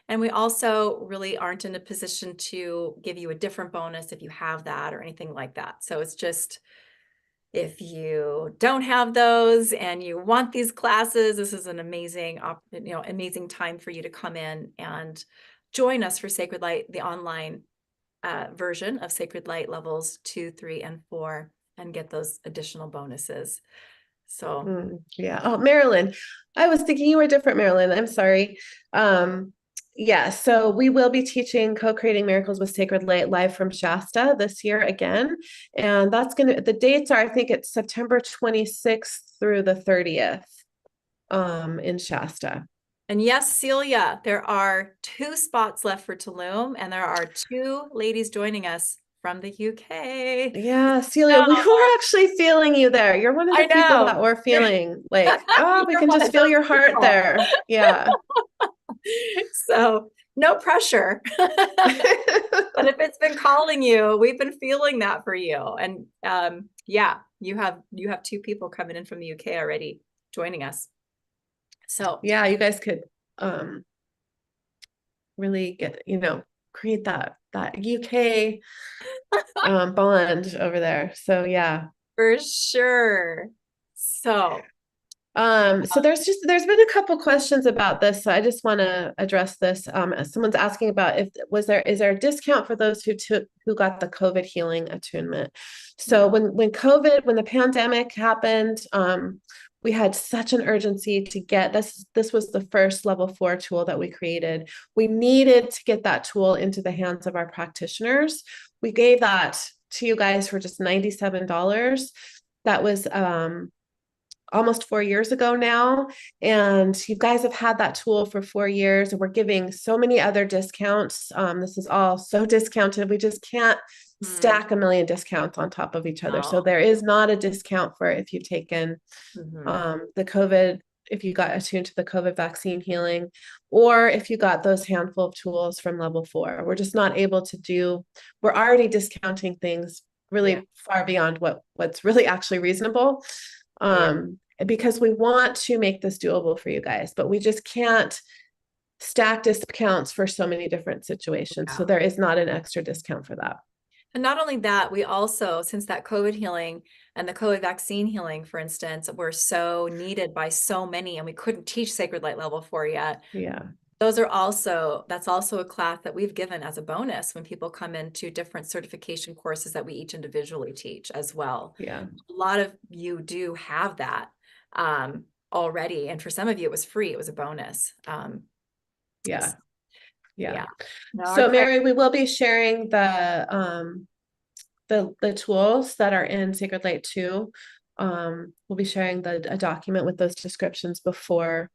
And we also really aren't in a position to give you a different bonus if you have that or anything like that. So it's just, if you don't have those and you want these classes, this is an amazing, amazing time for you to come in and join us for Sacred Light, the online version of Sacred Light levels 2, 3, and 4, and get those additional bonuses. So Yeah. Oh, Marilyn, I was thinking you were different, Marilyn. I'm sorry. Yeah, so we will be teaching Co-Creating Miracles with Sacred Light live from Shasta this year again. And that's the dates are, I think it's September 26th through the 30th in Shasta. And yes, Celia, there are 2 spots left for Tulum, and there are 2 ladies joining us from the UK. Yeah, Celia, we So, were actually feeling you there. You're one of the I people know. that we're feeling like, oh, we You're can one just of feel those your heart people. there. Yeah. So no pressure. But if it's been calling you, we've been feeling that for you. And yeah, you have 2 people coming in from the UK already joining us. So Yeah, you guys could really get, create that UK bond over there. So yeah. for sure. So So there's been a couple questions about this. So I just want to address this. Someone's asking about is there a discount for those who got the COVID healing attunement? So when the pandemic happened, we had such an urgency to get this. This was the first level 4 tool that we created. We needed to get that tool into the hands of our practitioners. We gave that to you guys for just $97. That was almost 4 years ago now. And you guys have had that tool for 4 years, and we're giving so many other discounts. This is all so discounted. We just can't stack a million discounts on top of each other. So there is not a discount for if you've taken the COVID, if you got attuned to the COVID vaccine healing, or if you got those handful of tools from level 4. We're just not able to we're already discounting things really far beyond what's really actually reasonable. Because we want to make this doable for you guys, but we just can't stack discounts for so many different situations. So there is not an extra discount for that. And not only that, we also, since that COVID healing and the COVID vaccine healing, for instance, were so needed by so many, and we couldn't teach Sacred Light level 4 yet. Yeah. That's also a class that we've given as a bonus when people come into different certification courses that we each individually teach as well. Yeah. A lot of you do have that already. And for some of you, it was free. It was a bonus. Yeah. No, So Mary, we will be sharing the tools that are in Sacred Light 2. We'll be sharing a document with those descriptions before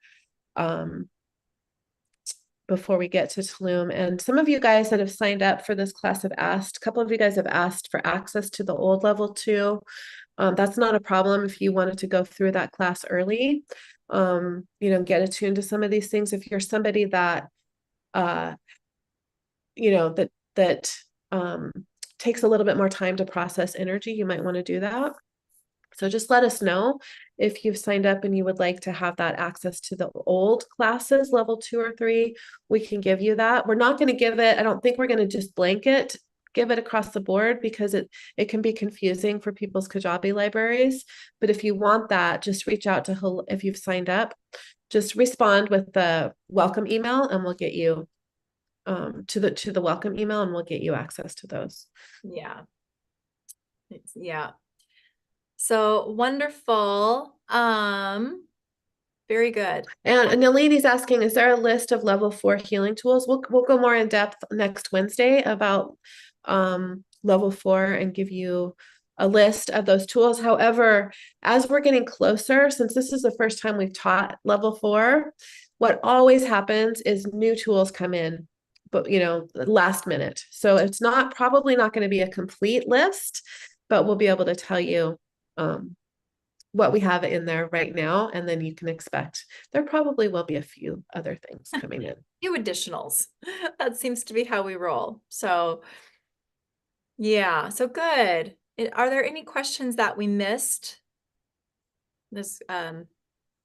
we get to Tulum. And some of you guys that have signed up for this class have asked, a couple of you guys have asked for access to the old level 2. That's not a problem if you wanted to go through that class early, get attuned to some of these things. If you're somebody that, that takes a little bit more time to process energy, you might want to do that. So just let us know if you've signed up and you would like to have that access to the old classes, level 2 or 3, we can give you that. We're not going to give it, I don't think we're going to just blanket give it across the board, because it can be confusing for people's Kajabi libraries. But if you want that, just reach out to, if you've signed up, just respond with the welcome email and we'll get you to the welcome email, and we'll get you access to those. Yeah. So wonderful. Very good. And the lady's asking, is there a list of level 4 healing tools? We'll go more in depth next Wednesday about level 4 and give you a list of those tools. However, as we're getting closer, since this is the first time we've taught level 4, what always happens is new tools come in, but last minute. So it's probably not going to be a complete list, but we'll be able to tell you what we have in there right now, and then you can expect there probably will be a few other things coming in. Few additionals. That seems to be how we roll. So yeah, so good. Are there any questions that we missed?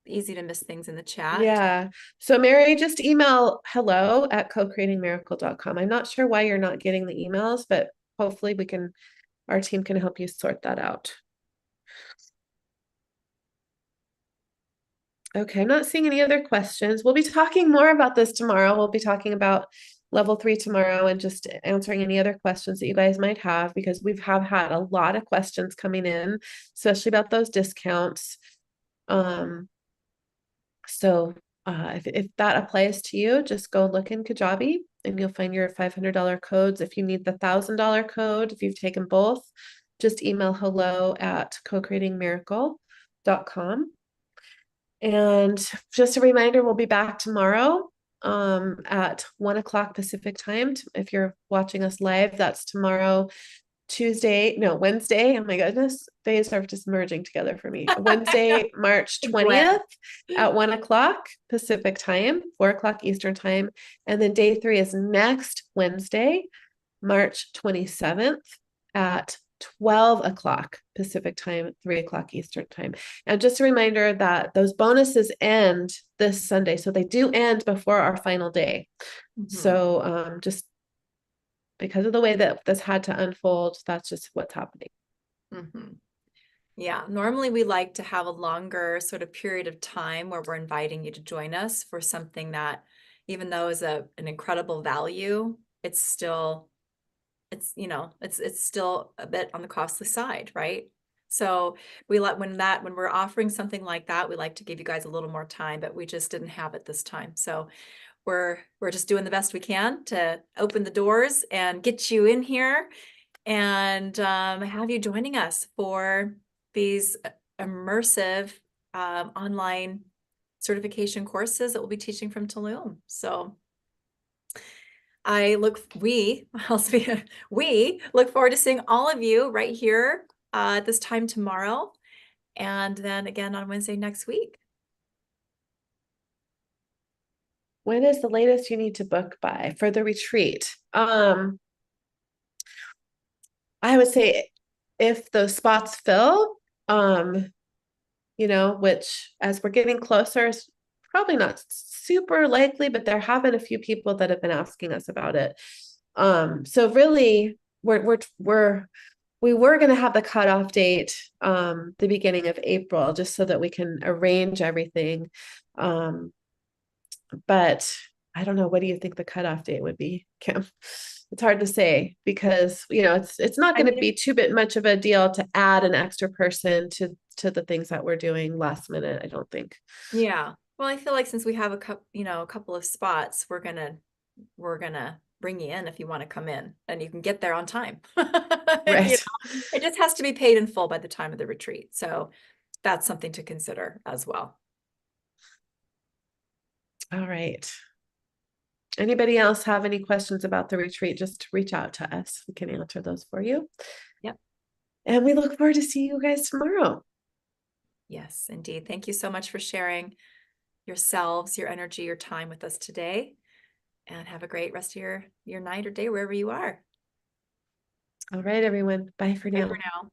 easy to miss things in the chat. Yeah. So Mary, just email hello@cocreatingmiracle.com. I'm not sure why you're not getting the emails, but hopefully our team can help you sort that out. Okay, I'm not seeing any other questions. We'll be talking more about this tomorrow. We'll be talking about level 3 tomorrow and just answering any other questions that you guys might have, because we've had a lot of questions coming in, especially about those discounts. So if that applies to you, just go look in Kajabi and you'll find your $500 codes. If you need the $1,000 code, if you've taken both, just email hello@cocreatingmiracle.com. And just a reminder, we'll be back tomorrow at 1 o'clock Pacific time. If you're watching us live, that's tomorrow, Wednesday. Oh my goodness, days are just merging together for me. Wednesday, March 20th at 1 o'clock Pacific time, 4 o'clock Eastern time. And then day 3 is next Wednesday, March 27th at 12 o'clock Pacific time, 3 o'clock Eastern time. And just a reminder that those bonuses end this Sunday. So they do end before our final day. So just because of the way that this had to unfold, that's just what's happening. Yeah, normally we like to have a longer sort of period of time where we're inviting you to join us for something that, even though is an incredible value, it's still a bit on the costly side, right? So we let when we're offering something like that, we like to give you guys a little more time, but we just didn't have it this time. So we're just doing the best we can to open the doors and get you in here and have you joining us for these immersive online certification courses that we'll be teaching from Tulum. So we look forward to seeing all of you right here at this time tomorrow, and then again on Wednesday next week. When is the latest you need to book by for the retreat? I would say if those spots fill, which as we're getting closer is probably not super likely, but there have been a few people that have been asking us about it. So really we were going to have the cutoff date the beginning of April, just so that we can arrange everything. But I don't know. What do you think the cutoff date would be, Kim? It's hard to say because it's not going to be too much of a deal to add an extra person to the things that we're doing last minute, I don't think. Yeah. Well, I feel like since we have a couple of spots, we're gonna bring you in if you want to come in, and you can get there on time. Right. It just has to be paid in full by the time of the retreat. So that's something to consider as well. All right. Anybody else have any questions about the retreat? Just reach out to us. We can answer those for you. Yep. And we look forward to seeing you guys tomorrow. Yes, indeed. Thank you so much for sharing yourselves, your energy, your time with us today. And have a great rest of your night or day, wherever you are. All right, everyone. Bye for now. Bye for now.